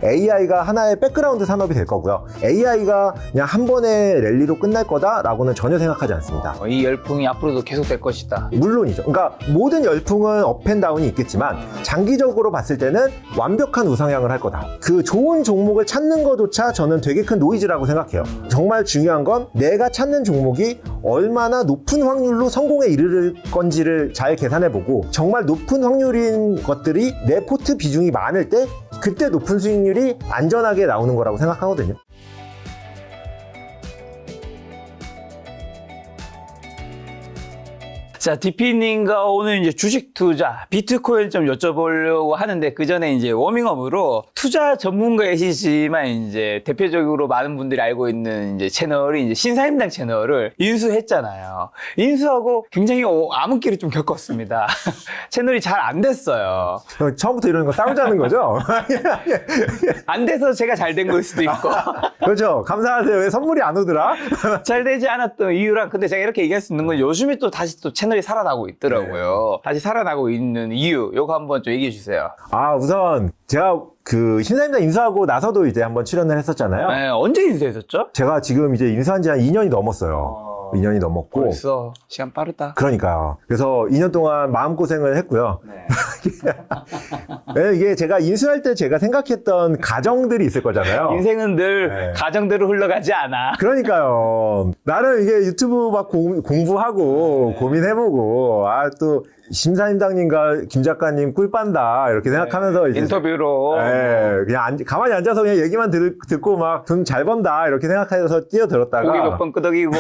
AI가 하나의 백그라운드 산업이 될 거고요. AI가 그냥 한 번의 랠리로 끝날 거다라고는 전혀 생각하지 않습니다. 이 열풍이 앞으로도 계속될 것이다. 물론이죠. 그러니까 모든 열풍은 업앤다운이 있겠지만 장기적으로 봤을 때는 완벽한 우상향을 할 거다. 그 좋은 종목을 찾는 것조차 저는 되게 큰 노이즈라고 생각해요. 정말 중요한 건 내가 찾는 종목이 얼마나 높은 확률로 성공에 이르를 건지를 잘 계산해보고 정말 높은 확률인 것들이 내 포트 비중이 많을 때 그때 높은 수익률이 안전하게 나오는 거라고 생각하거든요. 자, DP님과 오늘 이제 주식 투자, 비트코인 좀 여쭤보려고 하는데 그 전에 이제 워밍업으로 투자 전문가이시지만 이제 대표적으로 많은 분들이 알고 있는 이제 채널이 이제 신사임당 채널을 인수했잖아요. 인수하고 굉장히 암흑기를 좀 겪었습니다. 채널이 잘 안 됐어요. 처음부터 이러는 거 싸우자는 거죠? 안 돼서 제가 잘 된 걸 수도 있고. 그렇죠. 감사하세요. 왜 선물이 안 오더라? 잘 되지 않았던 이유랑 근데 제가 이렇게 얘기할 수 있는 건 요즘에 또 다시 또 채널이 살아나고 있더라고요. 다시 살아나고 있는 이유 요거 한번 좀 얘기해 주세요. 우선 제가 그 신사임당 인수하고 나서도 이제 한번 출연을 했었잖아요. 네, 언제 인수했었죠? 제가 지금 이제 인수한 지 한 2년이 넘었어요. 2년이 넘었고. 벌써 시간 빠르다. 그러니까요. 그래서 2년 동안 마음고생을 했고요. 네. 이게 제가 인수할 때 제가 생각했던 가정들이 있을 거잖아요. 인생은 늘 네. 가정대로 흘러가지 않아. 그러니까요. 나는 이게 유튜브 막 공부하고 고민해보고 또 심사임당님과 김 작가님 꿀빤다 이렇게 생각하면서 이제 인터뷰로 그냥 가만히 앉아서 그냥 얘기만 듣고 막 돈 잘 번다 이렇게 생각해서 뛰어들었다가 고기 몇 번 끄덕이고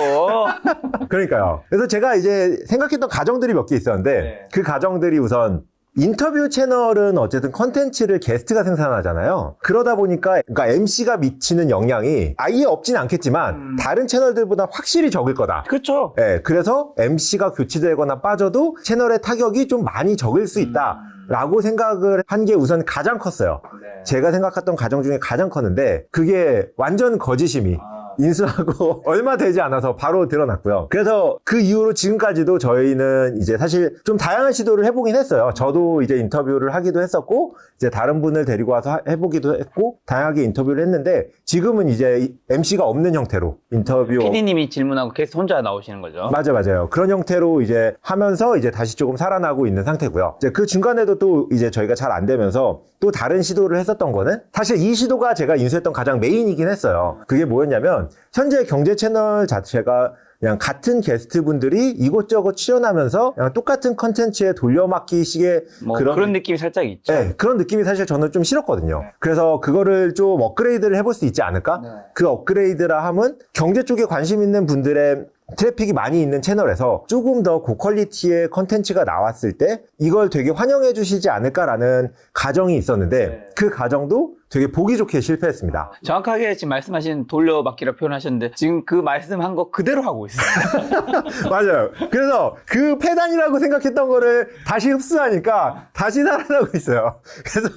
그러니까요. 그래서 제가 이제 생각했던 가정들이 몇 개 있었는데 네. 그 가정들이 우선 인터뷰 채널은 어쨌든 컨텐츠를 게스트가 생산하잖아요. 그러다 보니까 그러니까 MC가 미치는 영향이 아예 없진 않겠지만 다른 채널들보다 확실히 적을 거다. 그렇죠. 네, 그래서 MC가 교체되거나 빠져도 채널의 타격이 좀 많이 적을 수 있다. 라고 생각을 한 게 우선 가장 컸어요. 네. 제가 생각했던 가정 중에 가장 컸는데 그게 완전 거짓임이 인수하고 얼마 되지 않아서 바로 드러났고요. 그래서 그 이후로 지금까지도 저희는 이제 사실 좀 다양한 시도를 해보긴 했어요. 저도 이제 인터뷰를 하기도 했었고 이제 다른 분을 데리고 와서 해보기도 했고 다양하게 인터뷰를 했는데 지금은 이제 MC가 없는 형태로 인터뷰 PD님이 질문하고 게스트 혼자 나오시는 거죠. 맞아요. 그런 형태로 이제 하면서 이제 다시 조금 살아나고 있는 상태고요. 이제 그 중간에도 또 이제 저희가 잘 안 되면서 또 다른 시도를 했었던 거는 사실 이 시도가 제가 인수했던 가장 메인이긴 했어요. 그게 뭐였냐면 현재 경제 채널 자체가 그냥 같은 게스트분들이 이곳저곳 출연하면서 그냥 똑같은 컨텐츠에 돌려막기식의 뭐 그런 느낌이 살짝 있죠. 네, 그런 느낌이 사실 저는 좀 싫었거든요. 그래서 그거를 좀 업그레이드를 해볼 수 있지 않을까? 네. 그 업그레이드라 함은 경제 쪽에 관심 있는 분들의 트래픽이 많이 있는 채널에서 조금 더 고퀄리티의 컨텐츠가 나왔을 때 이걸 되게 환영해 주시지 않을까라는 가정이 있었는데 네. 그 가정도 되게 보기 좋게 실패했습니다. 정확하게 지금 말씀하신 돌려막기라고 표현하셨는데 지금 그 말씀한 거 그대로 하고 있어요. 맞아요. 그래서 그 폐단이라고 생각했던 거를 다시 흡수하니까 다시 살아나고 있어요. 그래서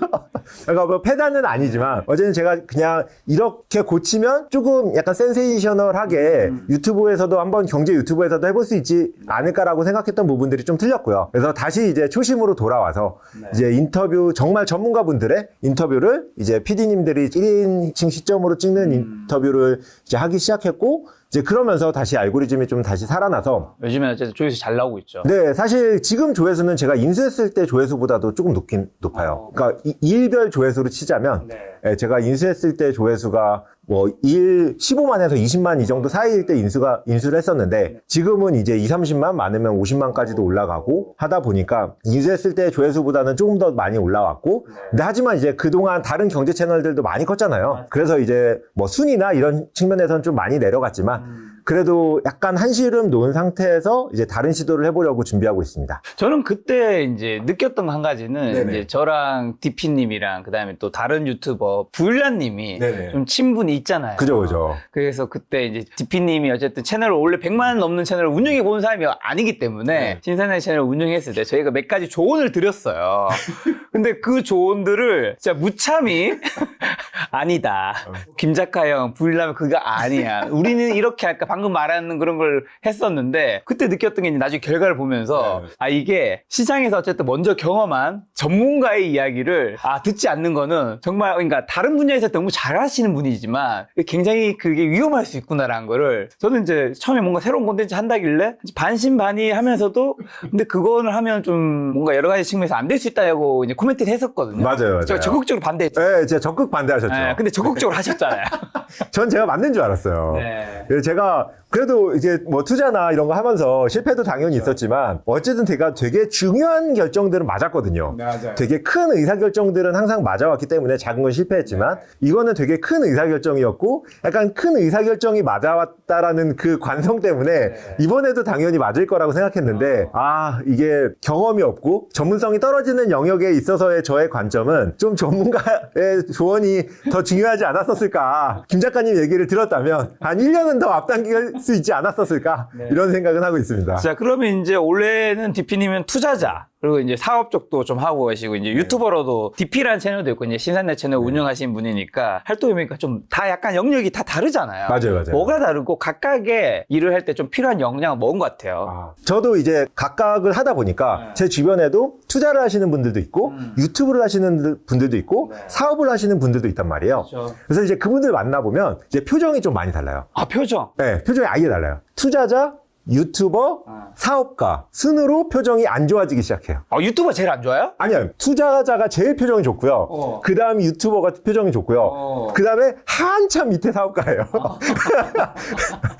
그러니까 뭐 폐단은 아니지만 어제는 제가 그냥 이렇게 고치면 조금 약간 센세이셔널하게 유튜브에서도 한번 경제 유튜브에서도 해볼 수 있지 않을까라고 생각했던 부분들이 좀 틀렸고요. 그래서 다시 이제 초심으로 돌아와서 이제 인터뷰 정말 전문가분들의 인터뷰를 이제 PD님들이 1인칭 시점으로 찍는 인터뷰를 이제 하기 시작했고 이제 그러면서 다시 알고리즘이 좀 다시 살아나서 요즘에 어쨌든 조회수 잘 나오고 있죠. 네, 사실 지금 조회수는 제가 인수했을 때 조회수보다도 조금 높아요. 그러니까 일별 조회수로 치자면 네, 제가 인수했을 때 조회수가 뭐 15만에서 20만 이 정도 사이일 때 인수를 했었는데 지금은 이제 30만 많으면 50만까지도 올라가고 하다 보니까 인수했을 때 조회수보다는 조금 더 많이 올라왔고 근데 하지만 이제 그동안 다른 경제 채널들도 많이 컸잖아요. 그래서 이제 뭐 순위나 이런 측면에서는 좀 많이 내려갔지만 그래도 약간 한시름 놓은 상태에서 이제 다른 시도를 해보려고 준비하고 있습니다. 저는 그때 이제 느꼈던 거 한 가지는 네네. 이제 저랑 DP님이랑 그다음에 또 다른 유튜버 부율라님이 네네. 좀 친분이 있잖아요. 그죠. 그래서 그때 이제 DP님이 어쨌든 채널을 원래 100만 넘는 채널을 운영해 본 사람이 아니기 때문에 신사임당 채널을 운영했을 때 저희가 몇 가지 조언을 드렸어요. 근데 그 조언들을 진짜 무참히 아니다. 김 작가 형 부율라면 그거 아니야. 우리는 이렇게 할까 방금 말하는 그런 걸 했었는데 그때 느꼈던 게 이제 나중에 결과를 보면서 네. 아 이게 시장에서 어쨌든 먼저 경험한 전문가의 이야기를 듣지 않는 거는 정말 그러니까 다른 분야에서 너무 잘하시는 분이지만 굉장히 그게 위험할 수 있구나라는 거를 저는 이제 처음에 뭔가 새로운 콘텐츠 한다길래 반신반의하면서도 근데 그거를 하면 좀 뭔가 여러 가지 측면에서 안 될 수 있다고 이제 코멘트를 했었거든요. 맞아요. 제가 적극적으로 반대했죠. 네, 제가 적극 반대하셨죠. 네, 근데 적극적으로 하셨잖아요. 전 제가 맞는 줄 알았어요. 네. 그래서 제가 그래도 이제 뭐 투자나 이런 거 하면서 실패도 당연히 있었지만 어쨌든 제가 되게 중요한 결정들은 맞았거든요. 맞아요. 되게 큰 의사결정들은 항상 맞아왔기 때문에 작은 건 실패했지만 이거는 되게 큰 의사결정이었고 약간 큰 의사결정이 맞아왔다라는 그 관성 때문에 이번에도 당연히 맞을 거라고 생각했는데 이게 경험이 없고 전문성이 떨어지는 영역에 있어서의 저의 관점은 좀 전문가의 조언이 더 중요하지 않았었을까. 김 작가님 얘기를 들었다면 한 1년은 더 앞당길 수 있지 않았었을까 이런 생각은 하고 있습니다. 자, 그러면 이제 원래는 DP님은 투자자, 그리고 이제 사업 쪽도 좀 하고 계시고, 이제 유튜버로도 DP라는 채널도 있고, 이제 신산내 채널 운영하시는 분이니까, 활동이 보니까 좀 다 약간 영역이 다 다르잖아요. 맞아요. 뭐가 다르고, 각각의 일을 할 때 좀 필요한 역량은 뭔 것 같아요? 저도 이제 각각을 하다 보니까 제 주변에도 투자를 하시는 분들도 있고, 유튜브를 하시는 분들도 있고, 사업을 하시는 분들도 있단 말이에요. 그렇죠. 그래서 이제 그분들 만나보면 이제 표정이 좀 많이 달라요. 표정. 네, 표정이 아예 달라요. 투자자, 유튜버, 사업가 순으로 표정이 안 좋아지기 시작해요. 유튜버 제일 안 좋아요? 아니요, 투자자가 제일 표정이 좋고요. 그 다음 유튜버가 표정이 좋고요. 그 다음에 한참 밑에 사업가예요.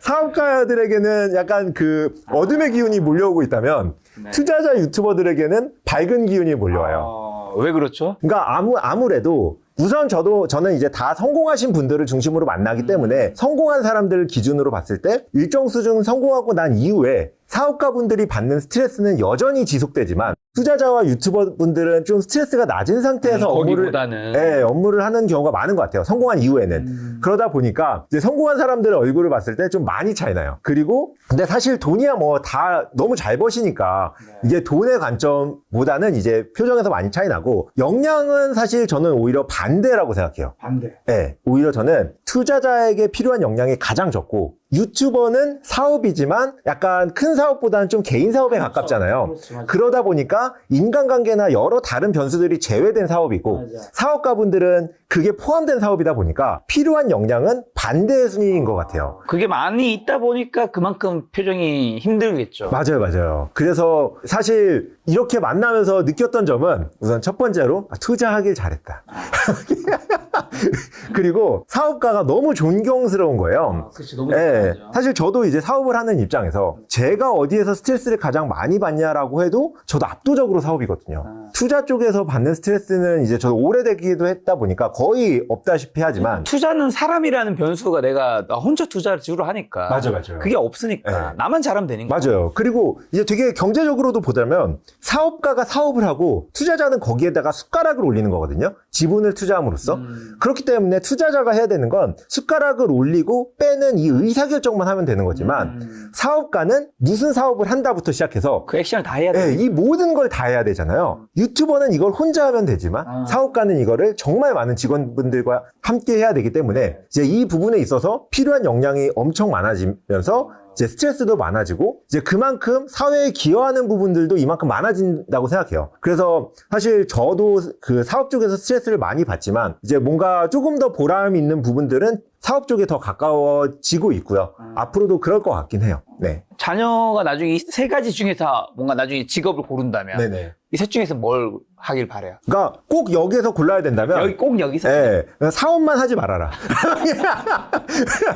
사업가들에게는 약간 그 어둠의 기운이 몰려오고 있다면 투자자 유튜버들에게는 밝은 기운이 몰려와요. 왜 그렇죠? 그러니까 아무래도 우선 저는 이제 다 성공하신 분들을 중심으로 만나기 때문에 성공한 사람들을 기준으로 봤을 때 일정 수준 성공하고 난 이후에 사업가분들이 받는 스트레스는 여전히 지속되지만 투자자와 유튜버 분들은 좀 스트레스가 낮은 상태에서 거기보다는. 업무를 하는 경우가 많은 것 같아요. 성공한 이후에는. 그러다 보니까 이제 성공한 사람들의 얼굴을 봤을 때 좀 많이 차이 나요. 그리고 근데 사실 돈이야 뭐 다 너무 잘 버시니까 이게 돈의 관점보다는 이제 표정에서 많이 차이 나고 역량은 사실 저는 오히려 반대라고 생각해요. 반대. 네, 오히려 저는 투자자에게 필요한 역량이 가장 적고 유튜버는 사업이지만 약간 큰 사업보다는 좀 개인 사업에 가깝잖아요. 그렇죠. 그러다 보니까 인간관계나 여러 다른 변수들이 제외된 사업이고 사업가분들은 그게 포함된 사업이다 보니까 필요한 역량은 반대의 순위인 것 같아요. 그게 많이 있다 보니까 그만큼 표정이 힘들겠죠. 맞아요. 그래서 사실 이렇게 만나면서 느꼈던 점은 우선 첫 번째로 투자하길 잘했다. 그리고 사업가가 너무 존경스러운 거예요. 그렇지, 너무 네, 사실 저도 이제 사업을 하는 입장에서 제가 어디에서 스트레스를 가장 많이 받냐라고 해도 저도 압도적으로 사업이거든요. 투자 쪽에서 받는 스트레스는 이제 저도 오래되기도 했다 보니까 거의 없다시피 하지만 투자는 사람이라는 변수가 내가 나 혼자 투자를 주로 하니까 맞아요. 그게 없으니까 나만 잘하면 되는 거야. 맞아요. 그리고 이제 되게 경제적으로도 보자면 사업가가 사업을 하고 투자자는 거기에다가 숟가락을 올리는 거거든요. 지분을 투자함으로써. 그렇기 때문에 투자자가 해야 되는 건 숟가락을 올리고 빼는 이 의사결정만 하면 되는 거지만 사업가는 무슨 사업을 한다부터 시작해서 그 액션을 다 해야 돼. 이 모든 걸 다 해야 되잖아요. 유튜버는 이걸 혼자 하면 되지만 사업가는 이거를 정말 많은 직원분들과 함께 해야 되기 때문에 이제 이 부분에 있어서 필요한 역량이 엄청 많아지면서 이제 스트레스도 많아지고 이제 그만큼 사회에 기여하는 부분들도 이만큼 많아진다고 생각해요. 그래서 사실 저도 그 사업 쪽에서 스트레스를 많이 받지만 이제 뭔가 조금 더 보람 있는 부분들은 사업 쪽에 더 가까워지고 있고요. 앞으로도 그럴 것 같긴 해요. 네. 자녀가 나중에 이 세 가지 중에서 뭔가 나중에 직업을 고른다면 네네. 이 셋 중에서 뭘 하길 바래요? 그러니까 꼭 여기에서 골라야 된다면 꼭 여기서 네, 사업만 하지 말아라.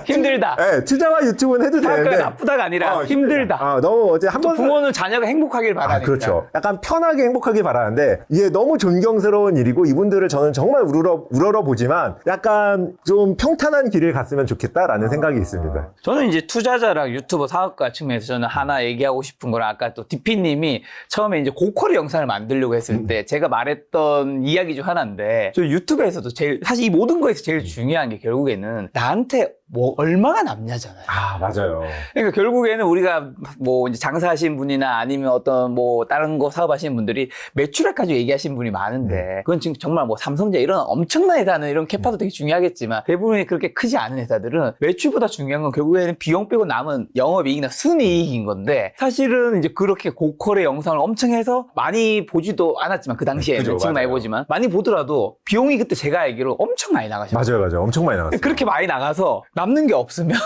힘들다. 네, 투자와 유튜브는 해도 사업가 되는데 나쁘다가 아니라 힘들다. 너무 어제 또 한번 부모는 자녀가 행복하길 바라니까. 그렇죠. 약간 편하게 행복하길 바라는데 이게 너무 존경스러운 일이고 이분들을 저는 정말 우러러 보지만 약간 좀 평탄한 길을 갔으면 좋겠다라는 생각이 있습니다. 저는 이제 투자자랑 유튜버 사업가 측면에서 저는 하나 얘기하고 싶은 거는 아까 또 DP님이 처음에 이제 고퀄의 영상을 만들려고 했을 때 제가 말했던 이야기 중 하나인데 저 유튜브에서도 사실 이 모든 거에서 제일 중요한 게 결국에는 나한테 뭐 얼마가 남냐잖아요. 아, 맞아요. 그러니까 결국에는 우리가 뭐 이제 장사하신 분이나 아니면 어떤 뭐 다른 거 사업하시는 분들이 매출액 가지고 얘기하시는 분이 많은데 그건 지금 정말 뭐 삼성제 이런 엄청난 회사는 이런 캐파도 되게 중요하겠지만 대부분이 그렇게 크지 않은 회사들은 매출보다 중요한 건 결국에는 비용 빼고 남은 영업이익이나 순이익인 건데 사실은 이제 그렇게 고퀄의 영상을 엄청 해서 많이 보지도 않았지만 그 당시에는 그죠, 지금 많이 맞아요. 보지만 많이 보더라도 비용이 그때 제가 알기로 엄청 많이 나가셨어요. 맞아요. 엄청 많이 나갔어요. 그렇게 많이 나가서 남는 게 없으면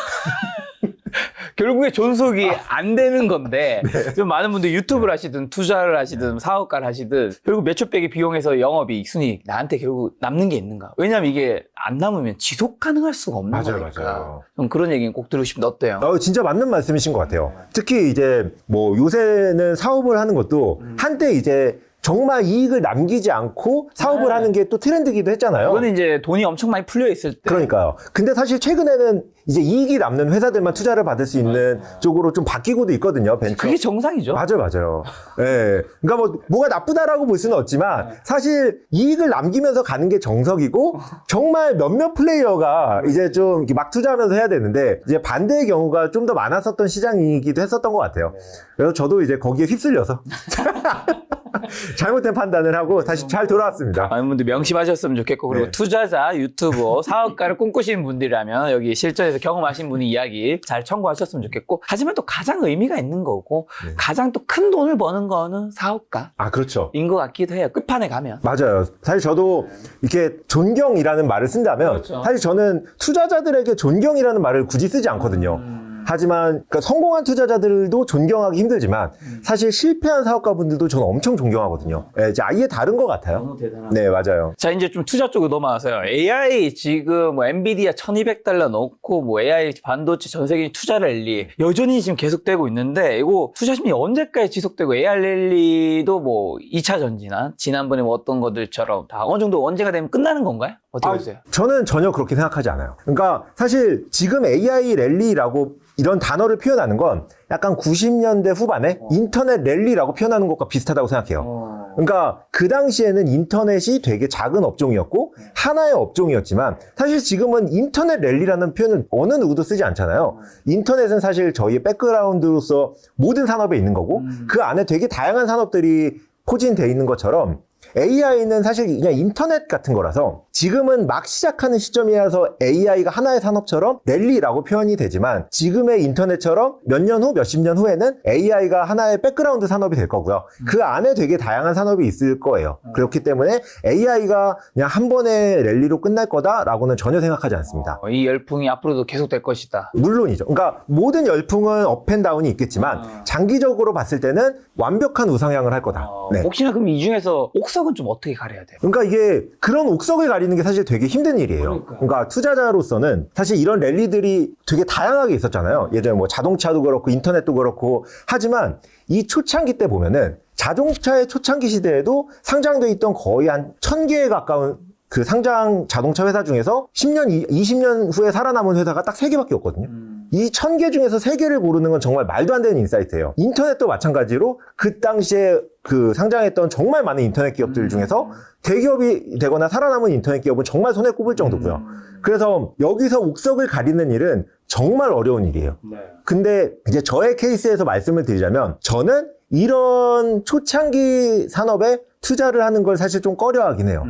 결국에 존속이 안 되는 건데 좀 많은 분들이 유튜브를 하시든 투자를 하시든 사업가를 하시든 결국 매출 빼기 비용에서 영업이익 순이익 나한테 결국 남는 게 있는가? 왜냐면 이게 안 남으면 지속 가능할 수가 없는 거니까. 맞아요. 좀 그런 얘기는 꼭 들으고 싶은데 어때요? 진짜 맞는 말씀이신 것 같아요. 특히 이제 뭐 요새는 사업을 하는 것도 한때 이제 정말 이익을 남기지 않고 사업을 하는 게 또 트렌드기도 했잖아요. 그거는 이제 돈이 엄청 많이 풀려 있을 때 그러니까요. 근데 사실 최근에는 이제 이익이 남는 회사들만 투자를 받을 수 있는 쪽으로 좀 바뀌고도 있거든요. 벤처. 그게 정상이죠. 맞아요. 예. 그러니까 뭐가 나쁘다라고 볼 수는 없지만 사실 이익을 남기면서 가는 게 정석이고 정말 몇몇 플레이어가 이제 좀 이렇게 막 투자하면서 해야 되는데 이제 반대의 경우가 좀 더 많았었던 시장이기도 했었던 것 같아요. 그래서 저도 이제 거기에 휩쓸려서 잘못된 판단을 하고 다시 잘 돌아왔습니다. 많은 분들 명심하셨으면 좋겠고 그리고 네. 투자자, 유튜버, 사업가를 꿈꾸시는 분들이라면 여기 실전에서 경험하신 분의 이야기 잘 참고하셨으면 좋겠고 하지만 또 가장 의미가 있는 거고 네. 가장 또 큰 돈을 버는 거는 사업가인 아, 그렇죠. 것 같기도 해요. 끝판에 가면. 맞아요. 사실 저도 이렇게 존경이라는 말을 쓴다면 그렇죠. 사실 저는 투자자들에게 존경이라는 말을 굳이 쓰지 않거든요. 하지만 그러니까 성공한 투자자들도 존경하기 힘들지만 사실 실패한 사업가분들도 저는 엄청 존경하거든요. 예, 이제 아예 다른 것 같아요. 대단하다. 네, 맞아요. 자, 이제 좀 투자 쪽으로 넘어와서요. AI 지금 뭐 엔비디아 $1200 넣고 뭐 AI 반도체 전 세계 투자 랠리 여전히 지금 계속되고 있는데 이거 투자 심리 언제까지 지속되고 AI 랠리도 뭐 2차 전지나 지난번에 뭐 어떤 것들처럼 다 어느 정도 언제가 되면 끝나는 건가요? 어떻게 보세요? 저는 전혀 그렇게 생각하지 않아요. 그러니까 사실 지금 AI 랠리라고 이런 단어를 표현하는 건 약간 90년대 후반에 인터넷 랠리라고 표현하는 것과 비슷하다고 생각해요. 그러니까 그 당시에는 인터넷이 되게 작은 업종이었고 하나의 업종이었지만 사실 지금은 인터넷 랠리라는 표현은 어느 누구도 쓰지 않잖아요. 인터넷은 사실 저희의 백그라운드로서 모든 산업에 있는 거고 그 안에 되게 다양한 산업들이 포진되어 있는 것처럼 AI는 사실 그냥 인터넷 같은 거라서 지금은 막 시작하는 시점이라서 AI가 하나의 산업처럼 랠리라고 표현이 되지만 지금의 인터넷처럼 몇 년 후, 몇십 년 후에는 AI가 하나의 백그라운드 산업이 될 거고요. 그 안에 되게 다양한 산업이 있을 거예요. 그렇기 때문에 AI가 그냥 한 번의 랠리로 끝날 거다라고는 전혀 생각하지 않습니다. 이 열풍이 앞으로도 계속될 것이다. 물론이죠. 그러니까 모든 열풍은 업앤다운이 있겠지만 장기적으로 봤을 때는 완벽한 우상향을 할 거다. 네. 혹시나 그럼 이 중에서 옥석은 좀 어떻게 가려야 돼요? 그러니까 이게 그런 옥석을 가리는 게 사실 되게 힘든 일이에요. 그러니까요. 그러니까 투자자로서는 사실 이런 랠리들이 되게 다양하게 있었잖아요. 예전에 뭐 자동차도 그렇고 인터넷도 그렇고 하지만 이 초창기 때 보면은 자동차의 초창기 시대에도 상장돼 있던 거의 한 1000개에 가까운 그 상장 자동차 회사 중에서 10년, 20년 후에 살아남은 회사가 딱 3개밖에 없거든요. 이 1000개 중에서 3개를 고르는 건 정말 말도 안 되는 인사이트예요. 인터넷도 마찬가지로 그 당시에 그 상장했던 정말 많은 인터넷 기업들 중에서 대기업이 되거나 살아남은 인터넷 기업은 정말 손에 꼽을 정도고요. 그래서 여기서 옥석을 가리는 일은 정말 어려운 일이에요. 근데 이제 저의 케이스에서 말씀을 드리자면 저는 이런 초창기 산업에 투자를 하는 걸 사실 좀 꺼려하긴 해요.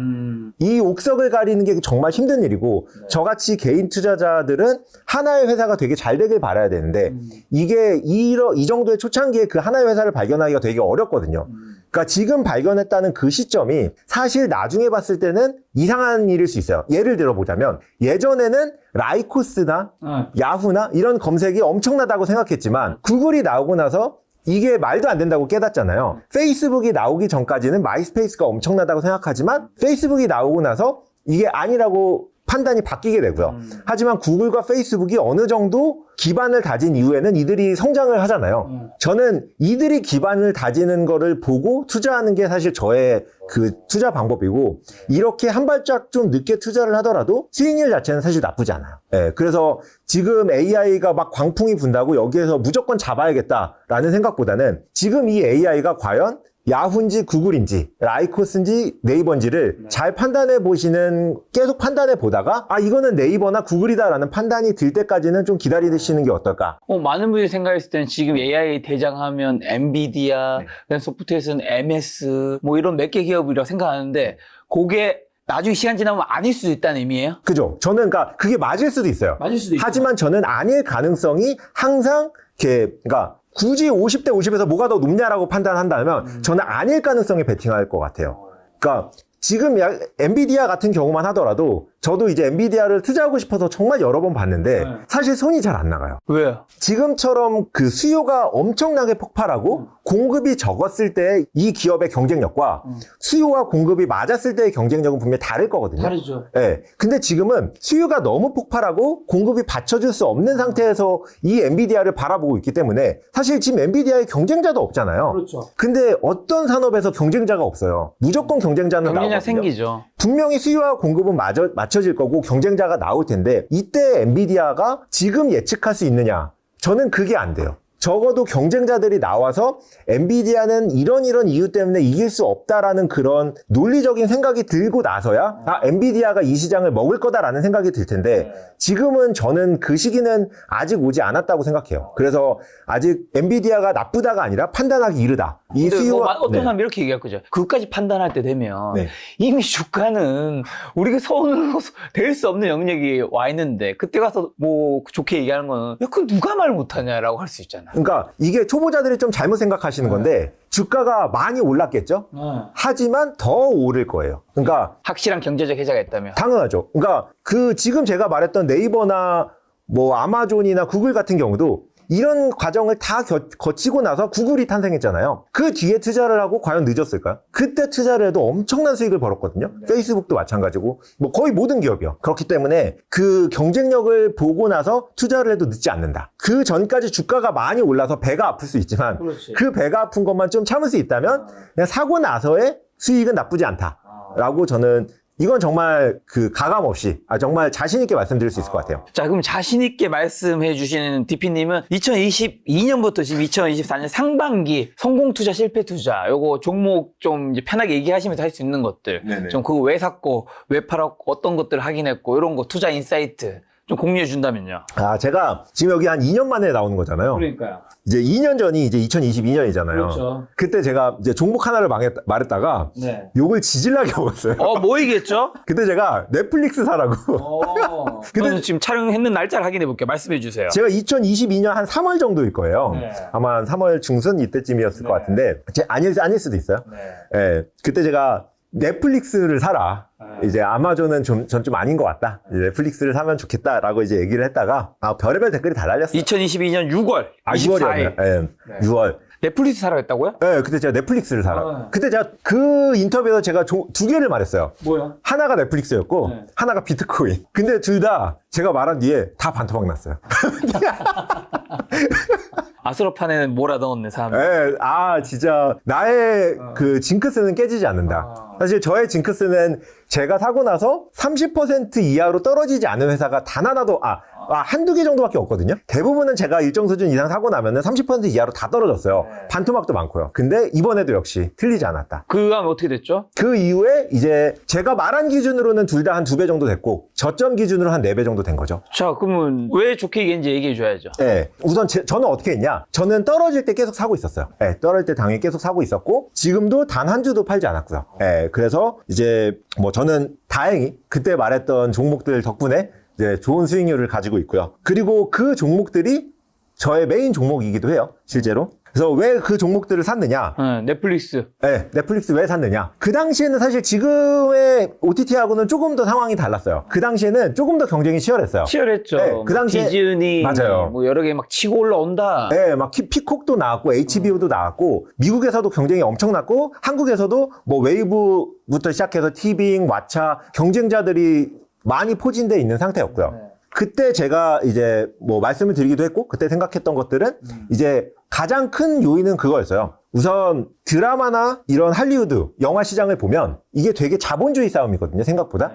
이 옥석을 가리는 게 정말 힘든 일이고 저같이 개인 투자자들은 하나의 회사가 되게 잘 되길 바라야 되는데 이게 이 정도의 초창기에 그 하나의 회사를 발견하기가 되게 어렵거든요. 그러니까 지금 발견했다는 그 시점이 사실 나중에 봤을 때는 이상한 일일 수 있어요. 예를 들어보자면 예전에는 라이코스나 야후나 이런 검색이 엄청나다고 생각했지만 구글이 나오고 나서 이게 말도 안 된다고 깨닫잖아요. 페이스북이 나오기 전까지는 마이스페이스가 엄청나다고 생각하지만 페이스북이 나오고 나서 이게 아니라고 판단이 바뀌게 되고요. 하지만 구글과 페이스북이 어느 정도 기반을 다진 이후에는 이들이 성장을 하잖아요. 저는 이들이 기반을 다지는 거를 보고 투자하는 게 사실 저의 그 투자 방법이고, 이렇게 한 발짝 좀 늦게 투자를 하더라도 수익률 자체는 사실 나쁘지 않아요. 예, 그래서 지금 AI가 막 광풍이 분다고 여기에서 무조건 잡아야겠다라는 생각보다는 지금 이 AI가 과연 야후인지 구글인지 라이코스인지 네이버인지를 잘 판단해 보시는, 계속 판단해 보다가 아 이거는 네이버나 구글이다라는 판단이 들 때까지는 좀 기다리시는 게 어떨까. 많은 분들이 생각했을 때는 지금 AI 대장하면 엔비디아, 그다음 소프트웨어에서는 MS 뭐 이런 몇 개 기업이라고 생각하는데 그게 나중에 시간 지나면 아닐 수도 있다는 의미예요? 그죠? 저는 그러니까 그게 맞을 수도 있어요. 맞을 수도 있죠. 하지만 저는 아닐 가능성이 항상 이렇게, 그러니까 굳이 50대 50에서 뭐가 더 높냐라고 판단한다면 저는 아닐 가능성에 베팅할 것 같아요. 그러니까 지금 엔비디아 같은 경우만 하더라도 저도 이제 엔비디아를 투자하고 싶어서 정말 여러 번 봤는데 사실 손이 잘 안 나가요. 왜요? 지금처럼 그 수요가 엄청나게 폭발하고 공급이 적었을 때 이 기업의 경쟁력과 수요와 공급이 맞았을 때의 경쟁력은 분명히 다를 거거든요. 다르죠. 예. 근데 지금은 수요가 너무 폭발하고 공급이 받쳐줄 수 없는 상태에서 이 엔비디아를 바라보고 있기 때문에 사실 지금 엔비디아의 경쟁자도 없잖아요. 그렇죠. 근데 어떤 산업에서 경쟁자가 없어요. 무조건 경쟁자는 경쟁자 나오거든요. 생기죠. 분명히 수요와 공급은 맞춰질 거고 경쟁자가 나올 텐데 이때 엔비디아가 지금 예측할 수 있느냐? 저는 그게 안 돼요. 적어도 경쟁자들이 나와서 엔비디아는 이런 이유 때문에 이길 수 없다라는 그런 논리적인 생각이 들고 나서야 엔비디아가 이 시장을 먹을 거다라는 생각이 들 텐데 지금은 저는 그 시기는 아직 오지 않았다고 생각해요. 그래서 아직 엔비디아가 나쁘다가 아니라 판단하기 이르다. 이 근데 수요와 어떤 사람이 이렇게 얘기할 거죠. 그것까지 판단할 때 되면 네. 이미 주가는 우리가 손으로 될 수 없는 영역이 와 있는데 그때 가서 뭐 좋게 얘기하는 거는 야, 그건 누가 말 못하냐라고 할 수 있잖아. 그러니까 이게 초보자들이 좀 잘못 생각하시는 건데 주가가 많이 올랐겠죠? 하지만 더 오를 거예요. 그러니까 확실한 경제적 해자가 있다면. 당연하죠. 그러니까 그 지금 제가 말했던 네이버나 뭐 아마존이나 구글 같은 경우도 이런 과정을 다 거치고 나서 구글이 탄생했잖아요. 그 뒤에 투자를 하고 과연 늦었을까요? 그때 투자를 해도 엄청난 수익을 벌었거든요. 페이스북도 마찬가지고 뭐 거의 모든 기업이요. 그렇기 때문에 그 경쟁력을 보고 나서 투자를 해도 늦지 않는다. 그 전까지 주가가 많이 올라서 배가 아플 수 있지만 그렇지. 그 배가 아픈 것만 좀 참을 수 있다면 그냥 사고 나서의 수익은 나쁘지 않다라고 저는 이건 정말 그 가감 없이 정말 자신 있게 말씀드릴 수 있을 것 같아요. 자, 그럼 자신 있게 말씀해 주시는 DP님은 2022년부터 지금 2024년 상반기 성공 투자, 실패 투자 요거 종목 좀 이제 편하게 얘기하시면서 할 수 있는 것들, 네네. 좀 그거 왜 샀고 왜 팔았고 어떤 것들을 확인했고 이런 거 투자 인사이트 좀 공유해 준다면요. 제가 지금 여기 한 2년 만에 나오는 거잖아요. 그러니까요. 이제 2년 전이 이제 2022년이잖아요. 그렇죠. 그때 제가 이제 종목 하나를 말했다가 네. 욕을 지질나게 먹었어요. 뭐이겠죠? 그때 제가 넷플릭스 사라고. 근데 지금 촬영했는 날짜를 확인해 볼게요. 말씀해 주세요. 제가 2022년 한 3월 정도일 거예요. 네. 아마 한 3월 중순 이때쯤이었을 것 같은데 아닐 수도 있어요. 예, 그때 제가 넷플릭스를 사라. 이제 아마존은 전 좀 아닌 것 같다. 이제 넷플릭스를 사면 좋겠다라고 이제 얘기를 했다가 별의별 댓글이 다 달렸어요. 2022년 6월 6월이었네요. 24일. 예, 6월. 넷플릭스 사라고 했다고요? 네, 그때 제가 넷플릭스를 사라. 그때 제가 그 인터뷰에서 제가 두 개를 말했어요. 뭐야? 하나가 넷플릭스였고, 네. 하나가 비트코인. 근데 둘 다 제가 말한 뒤에 다 반토막 났어요. 아수라판에는 몰아 넣었네, 사람. 네, 진짜, 나의 그 징크스는 깨지지 않는다. 사실 저의 징크스는 제가 사고 나서 30% 이하로 떨어지지 않은 회사가 단 하나도, 한두 개 정도밖에 없거든요. 대부분은 제가 일정 수준 이상 사고 나면은 30% 이하로 다 떨어졌어요. 반토막도 많고요. 근데 이번에도 역시 틀리지 않았다. 그 다음에 어떻게 됐죠? 그 이후에 이제 제가 말한 기준으로는 둘 다 한 2배 정도 됐고 저점 기준으로 한 4배 정도 된 거죠. 자, 그러면 왜 좋게 얘기했는지 얘기해 줘야죠. 네, 우선 저는 어떻게 했냐? 저는 떨어질 때 계속 사고 있었어요. 네, 떨어질 때 당연히 계속 사고 있었고 지금도 단 한 주도 팔지 않았고요. 네, 그래서 이제 뭐 저는 다행히 그때 말했던 종목들 덕분에 이제 좋은 수익률을 가지고 있고요. 그리고 그 종목들이 저의 메인 종목이기도 해요, 실제로. 그래서 왜 그 종목들을 샀느냐? 넷플릭스. 네, 넷플릭스 왜 샀느냐? 그 당시에는 사실 지금의 OTT하고는 조금 더 상황이 달랐어요. 그 당시에는 조금 더 경쟁이 치열했어요. 치열했죠. 네, 그 당시에 디즈니, 맞아요. 뭐 여러 개 막 치고 올라온다. 네, 막 피콕도 나왔고 HBO도 나왔고 미국에서도 경쟁이 엄청났고 한국에서도 뭐 웨이브부터 시작해서 티빙, 왓챠 경쟁자들이 많이 포진돼 있는 상태였고요. 그때 제가 이제 뭐 말씀을 드리기도 했고 그때 생각했던 것들은 이제 가장 큰 요인은 그거였어요. 우선 드라마나 이런 할리우드 영화 시장을 보면 이게 되게 자본주의 싸움이거든요. 생각보다.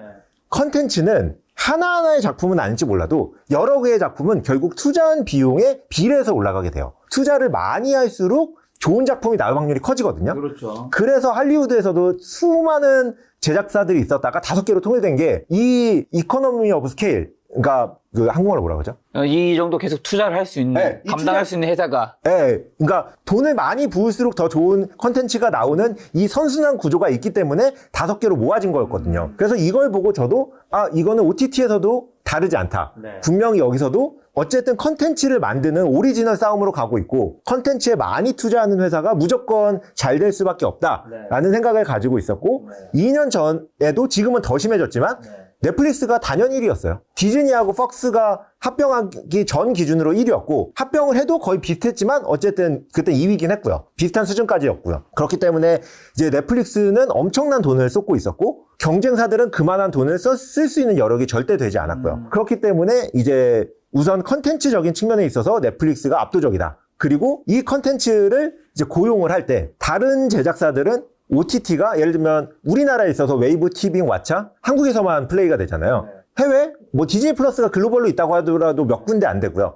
컨텐츠는 하나하나의 작품은 아닐지 몰라도 여러 개의 작품은 결국 투자한 비용에 비례해서 올라가게 돼요. 투자를 많이 할수록 좋은 작품이 나올 확률이 커지거든요. 그렇죠. 그래서 할리우드에서도 수많은 제작사들이 있었다가 5개로 통일된 게 이 이코노미 오브 스케일, 그러니까 그 한국어로 뭐라고 하죠? 이 정도 계속 투자를 할 수 있는, 네, 이 감당할 투자- 수 있는 회사가. 예, 그러니까 돈을 많이 부을수록 더 좋은 컨텐츠가 나오는 이 선순환 구조가 있기 때문에 5개로 모아진 거였거든요. 그래서 이걸 보고 저도 이거는 OTT에서도 다르지 않다. 네. 분명히 여기서도 어쨌든 컨텐츠를 만드는 오리지널 싸움으로 가고 있고 컨텐츠에 많이 투자하는 회사가 무조건 잘 될 수밖에 없다라는 생각을 가지고 있었고 2년 전에도 지금은 더 심해졌지만 넷플릭스가 단연 1위였어요. 디즈니하고 퍽스가 합병하기 전 기준으로 1위였고 합병을 해도 거의 비슷했지만 어쨌든 그때 2위긴 했고요. 비슷한 수준까지였고요. 그렇기 때문에 이제 넷플릭스는 엄청난 돈을 쏟고 있었고 경쟁사들은 그만한 돈을 쓸 수 있는 여력이 절대 되지 않았고요. 그렇기 때문에 이제 우선 컨텐츠적인 측면에 있어서 넷플릭스가 압도적이다. 그리고 이 컨텐츠를 이제 고용을 할 때 다른 제작사들은 OTT가 예를 들면 우리나라에 있어서 웨이브, 티빙, 왓챠 한국에서만 플레이가 되잖아요. 해외 뭐 디즈니 플러스가 글로벌로 있다고 하더라도 몇 군데 안 되고요.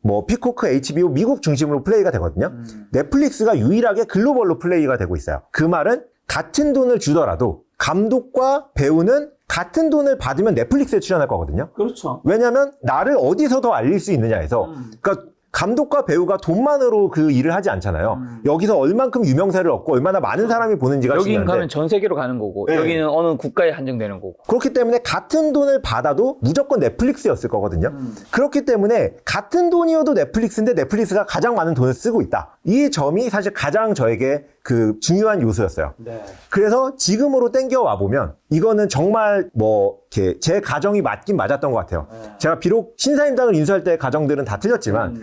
뭐 피코크, HBO 미국 중심으로 플레이가 되거든요. 넷플릭스가 유일하게 글로벌로 플레이가 되고 있어요. 그 말은 같은 돈을 주더라도 감독과 배우는 같은 돈을 받으면 넷플릭스에 출연할 거거든요. 그렇죠. 왜냐하면 나를 어디서 더 알릴 수 있느냐에서 그러니까 감독과 배우가 돈만으로 그 일을 하지 않잖아요. 여기서 얼만큼 유명세를 얻고 얼마나 많은 사람이 보는지가 여긴 중요한데 가면 전 세계로 가는 거고, 네. 여기는 어느 국가에 한정되는 거고. 그렇기 때문에 같은 돈을 받아도 무조건 넷플릭스였을 거거든요. 그렇기 때문에 같은 돈이어도 넷플릭스인데 넷플릭스가 가장 많은 돈을 쓰고 있다. 이 점이 사실 가장 저에게 그 중요한 요소였어요. 네. 그래서 지금으로 땡겨와 보면 이거는 정말 뭐 이렇게 제 가정이 맞긴 맞았던 것 같아요. 제가 비록 신사임당을 인수할 때 가정들은 다 틀렸지만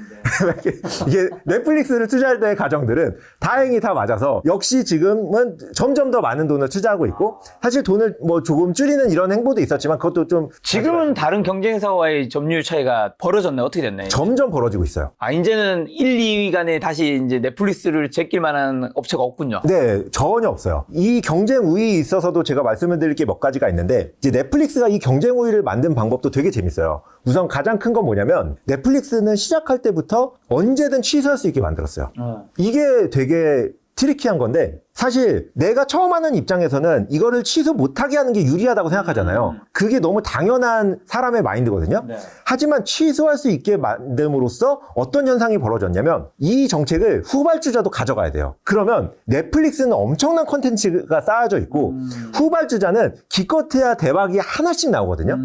이게 넷플릭스를 투자할 때의 가정들은 다행히 다 맞아서 역시 지금은 점점 더 많은 돈을 투자하고 있고 사실 돈을 뭐 조금 줄이는 이런 행보도 있었지만 그것도 좀 지금은 다른 경쟁사와의 점유율 차이가 벌어졌나요? 어떻게 됐나요? 점점 벌어지고 있어요. 이제는 1, 2위 간에 다시 이제 넷플릭스를 제낄 만한 업체가 없군요. 네, 전혀 없어요. 이 경쟁 우위에 있어서도 제가 말씀을 드릴 게 몇 가지가 있는데 이제 넷플릭스가 이 경쟁 우위를 만든 방법도 되게 재밌어요. 우선 가장 큰 건 뭐냐면 넷플릭스는 시작할 때부터 언제든 취소할 수 있게 만들었어요. 이게 되게 트리키한 건데 사실 내가 처음 하는 입장에서는 이거를 취소 못하게 하는 게 유리하다고 생각하잖아요. 그게 너무 당연한 사람의 마인드거든요. 네. 하지만 취소할 수 있게 만듦으로써 어떤 현상이 벌어졌냐면 이 정책을 후발주자도 가져가야 돼요. 그러면 넷플릭스는 엄청난 콘텐츠가 쌓여져 있고 후발주자는 기껏해야 대박이 하나씩 나오거든요.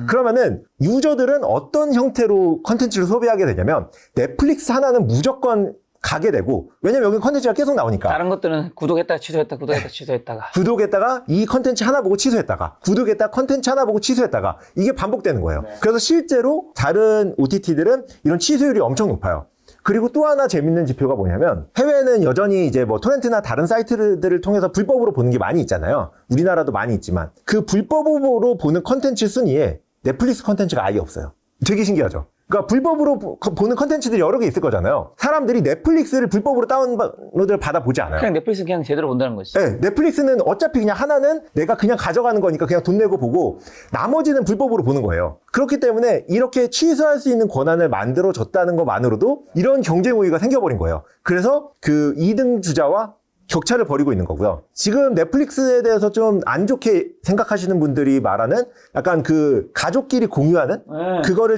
그러면은 유저들은 어떤 형태로 콘텐츠를 소비하게 되냐면 넷플릭스 하나는 무조건 가게 되고 왜냐면 여기 컨텐츠가 계속 나오니까 다른 것들은 구독했다가 취소했다, 구독했다가 취소했다가. 구독했다가 이 컨텐츠 하나 보고 취소했다가 구독했다가 컨텐츠 하나 보고 취소했다가 이게 반복되는 거예요. 그래서 실제로 다른 OTT들은 이런 취소율이 엄청 높아요. 그리고 또 하나 재밌는 지표가 뭐냐면 해외는 여전히 이제 뭐 토렌트나 다른 사이트들을 통해서 불법으로 보는 게 많이 있잖아요. 우리나라도 많이 있지만 그 불법으로 보는 컨텐츠 순위에 넷플릭스 컨텐츠가 아예 없어요. 되게 신기하죠. 그러니까 불법으로 보는 컨텐츠들이 여러 개 있을 거잖아요. 사람들이 넷플릭스를 불법으로 다운로드를 받아보지 않아요. 그냥 넷플릭스 그냥 제대로 본다는 거지. 네, 넷플릭스는 어차피 그냥 하나는 내가 그냥 가져가는 거니까 그냥 돈 내고 보고 나머지는 불법으로 보는 거예요. 그렇기 때문에 이렇게 취소할 수 있는 권한을 만들어줬다는 것만으로도 이런 경쟁 우위가 생겨버린 거예요. 그래서 그 2등 주자와 격차를 벌이고 있는 거고요. 지금 넷플릭스에 대해서 좀 안 좋게 생각하시는 분들이 말하는 약간 그 가족끼리 공유하는 그거를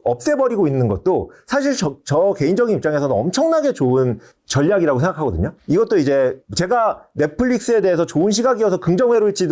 없애버리고 있는 것도 사실 저 개인적인 입장에서는 엄청나게 좋은 전략이라고 생각하거든요. 이것도 이제 제가 넷플릭스에 대해서 좋은 시각이어서 긍정회로일지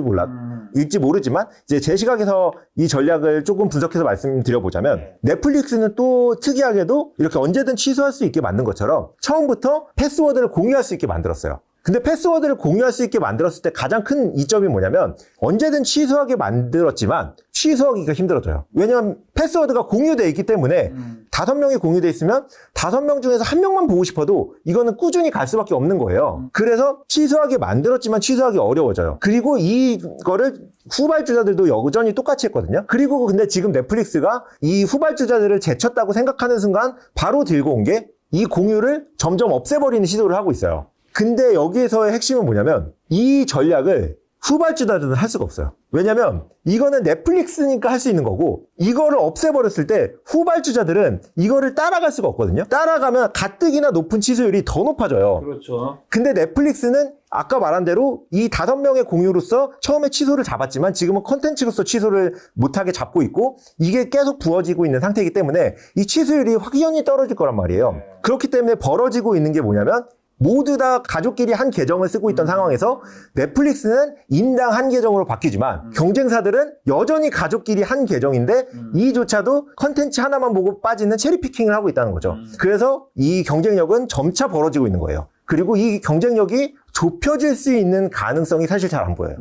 모르지만 이제 제 시각에서 이 전략을 조금 분석해서 말씀드려보자면 넷플릭스는 또 특이하게도 이렇게 언제든 취소할 수 있게 만든 것처럼 처음부터 패스워드를 공유할 수 있게 만들었어요. 근데 패스워드를 공유할 수 있게 만들었을 때 가장 큰 이점이 뭐냐면 언제든 취소하게 만들었지만 취소하기가 힘들어져요. 왜냐하면 패스워드가 공유되어 있기 때문에 5명이 공유되어 있으면 5명 중에서 1명만 보고 싶어도 이거는 꾸준히 갈 수밖에 없는 거예요. 그래서 취소하게 만들었지만 취소하기 어려워져요. 그리고 이거를 후발주자들도 여전히 똑같이 했거든요. 그리고 근데 지금 넷플릭스가 이 후발주자들을 제쳤다고 생각하는 순간 바로 들고 온 게 이 공유를 점점 없애버리는 시도를 하고 있어요. 근데 여기에서의 핵심은 뭐냐면 이 전략을 후발주자들은 할 수가 없어요. 왜냐면 이거는 넷플릭스니까 할 수 있는 거고 이거를 없애버렸을 때 후발주자들은 이거를 따라갈 수가 없거든요. 따라가면 가뜩이나 높은 취소율이 더 높아져요. 그렇죠. 근데 넷플릭스는 아까 말한 대로 이 5명의 공유로서 처음에 취소를 잡았지만 지금은 컨텐츠로서 취소를 못하게 잡고 있고 이게 계속 부어지고 있는 상태이기 때문에 이 취소율이 확연히 떨어질 거란 말이에요. 그렇기 때문에 벌어지고 있는 게 뭐냐면 모두 다 가족끼리 한 계정을 쓰고 있던 상황에서 넷플릭스는 인당 한 계정으로 바뀌지만 경쟁사들은 여전히 가족끼리 한 계정인데 이조차도 컨텐츠 하나만 보고 빠지는 체리피킹을 하고 있다는 거죠. 그래서 이 경쟁력은 점차 벌어지고 있는 거예요. 그리고 이 경쟁력이 좁혀질 수 있는 가능성이 사실 잘 안 보여요.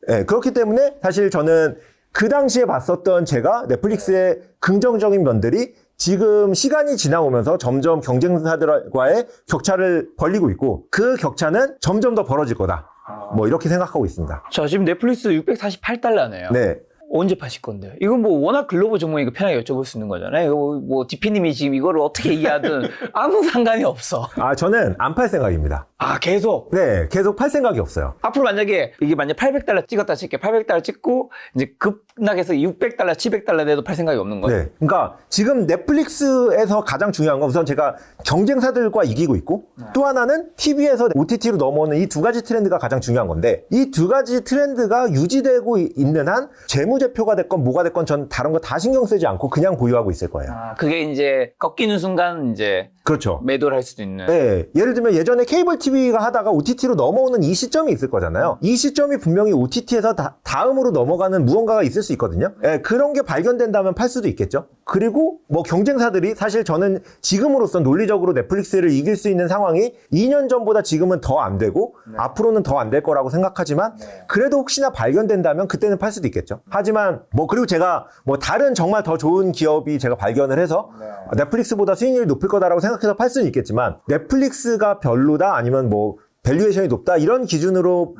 네, 그렇기 때문에 사실 저는 그 당시에 봤었던 제가 넷플릭스의 긍정적인 면들이 지금 시간이 지나오면서 점점 경쟁사들과의 격차를 벌리고 있고 그 격차는 점점 더 벌어질 거다. 뭐 이렇게 생각하고 있습니다. 자, 지금 넷플릭스 648달러네요. 네. 언제 파실 건데요? 이건 뭐 워낙 글로벌 전문이니까 편하게 여쭤볼 수 있는 거잖아요. 이거 뭐 DP님이 지금 이거를 어떻게 얘기하든 아무 상관이 없어. 저는 안 팔 생각입니다. 아, 계속? 네, 계속 팔 생각이 없어요. 앞으로 만약에 이게 만약 800달러 찍었다 칠게 800달러 찍고 이제 급락해서 600달러, 700달러 내도 팔 생각이 없는 거예요. 네. 그러니까 지금 넷플릭스에서 가장 중요한 건 우선 제가 경쟁사들과 이기고 있고 또 하나는 TV에서 OTT로 넘어오는 이 두 가지 트렌드가 가장 중요한 건데 이 두 가지 트렌드가 유지되고 있는 한 재무제표가 됐건 뭐가 됐건 전 다른 거 다 신경 쓰지 않고 그냥 보유하고 있을 거예요. 그게 이제 꺾이는 순간 이제 그렇죠. 매도를 할 수도 있는. 네, 예를 들면 예전에 케이블 TV가 하다가 OTT로 넘어오는 이 시점이 있을 거잖아요. 이 시점이 분명히 OTT에서 다음으로 넘어가는 무언가가 있을 수 있거든요. 네, 그런 게 발견된다면 팔 수도 있겠죠. 그리고 뭐 경쟁사들이 사실 저는 지금으로선 논리적으로 넷플릭스를 이길 수 있는 상황이 2년 전보다 지금은 더 안 되고 앞으로는 더 안 될 거라고 생각하지만 그래도 혹시나 발견된다면 그때는 팔 수도 있겠죠. 하지만 뭐 그리고 제가 뭐 다른 정말 더 좋은 기업이 제가 발견을 해서 넷플릭스보다 수익률이 높을 거다라고 생각해서 팔 수는 있겠지만 넷플릭스가 별로다 아니면 뭐 밸류에이션이 높다 이런 기준으로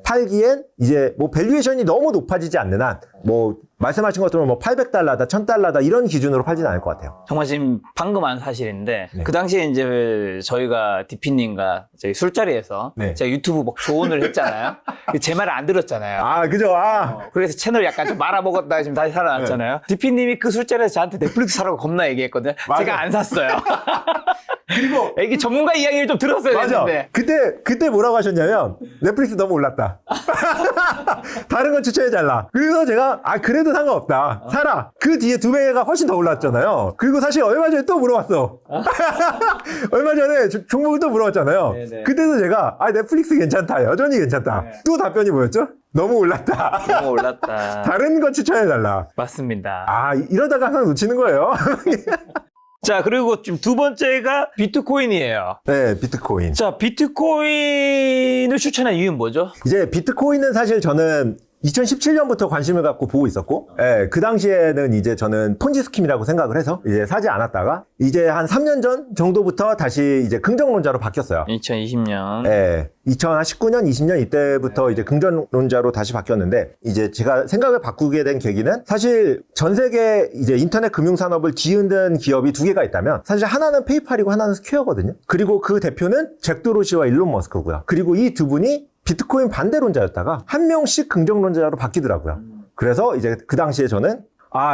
팔기엔 이제 뭐 밸류에이션이 너무 높아지지 않는 한 뭐 말씀하신 것처럼 뭐 800달러다 1000달러다 이런 기준으로 팔지는 않을 것 같아요. 정말 지금 방금 한 사실인데 네. 그 당시에 이제 저희가 DP님과 저희 술자리에서 네. 제가 유튜브 막 조언을 했잖아요. 제 말을 안 들었잖아요. 그죠. 그래서 채널 약간 좀 말아먹었다가 지금 다시 살아났잖아요. DP님이 그 술자리에서 저한테 넷플릭스 사라고 겁나 얘기했거든요. 맞아. 제가 안 샀어요. 그리고 이게 전문가 이야기를 좀 들었어야 맞아. 했는데. 그때 뭐라고 하셨냐면 넷플릭스 너무 올랐다. 다른 건 추천해달라. 그래서 제가 그래도 상관없다. 사라. 그 뒤에 2배가 훨씬 더 올랐잖아요. 그리고 사실 얼마 전에 또 물어봤어. 얼마 전에 종목을 또 물어봤잖아요. 네네. 그때도 제가 넷플릭스 괜찮다. 여전히 괜찮다. 네. 또 답변이 뭐였죠? 너무 올랐다. 너무 올랐다. 다른 건 추천해달라. 맞습니다. 이러다가 항상 놓치는 거예요. 자, 그리고 지금 두 번째가 비트코인이에요. 네, 비트코인. 자, 비트코인을 추천한 이유는 뭐죠? 이제 비트코인은 사실 저는 2017년부터 관심을 갖고 보고 있었고, 그 당시에는 이제 저는 폰지 스킴이라고 생각을 해서 이제 사지 않았다가 이제 한 3년 전 정도부터 다시 이제 긍정론자로 바뀌었어요. 2020년. 2019년, 20년 이때부터 이제 긍정론자로 다시 바뀌었는데 이제 제가 생각을 바꾸게 된 계기는 사실 전 세계 이제 인터넷 금융산업을 뒤흔든 기업이 2개가 있다면 사실 하나는 페이팔이고 하나는 스퀘어거든요. 그리고 그 대표는 잭 도로시와 일론 머스크고요. 그리고 이 두 분이 비트코인 반대론자였다가 한 명씩 긍정론자로 바뀌더라고요. 그래서 이제 그 당시에 저는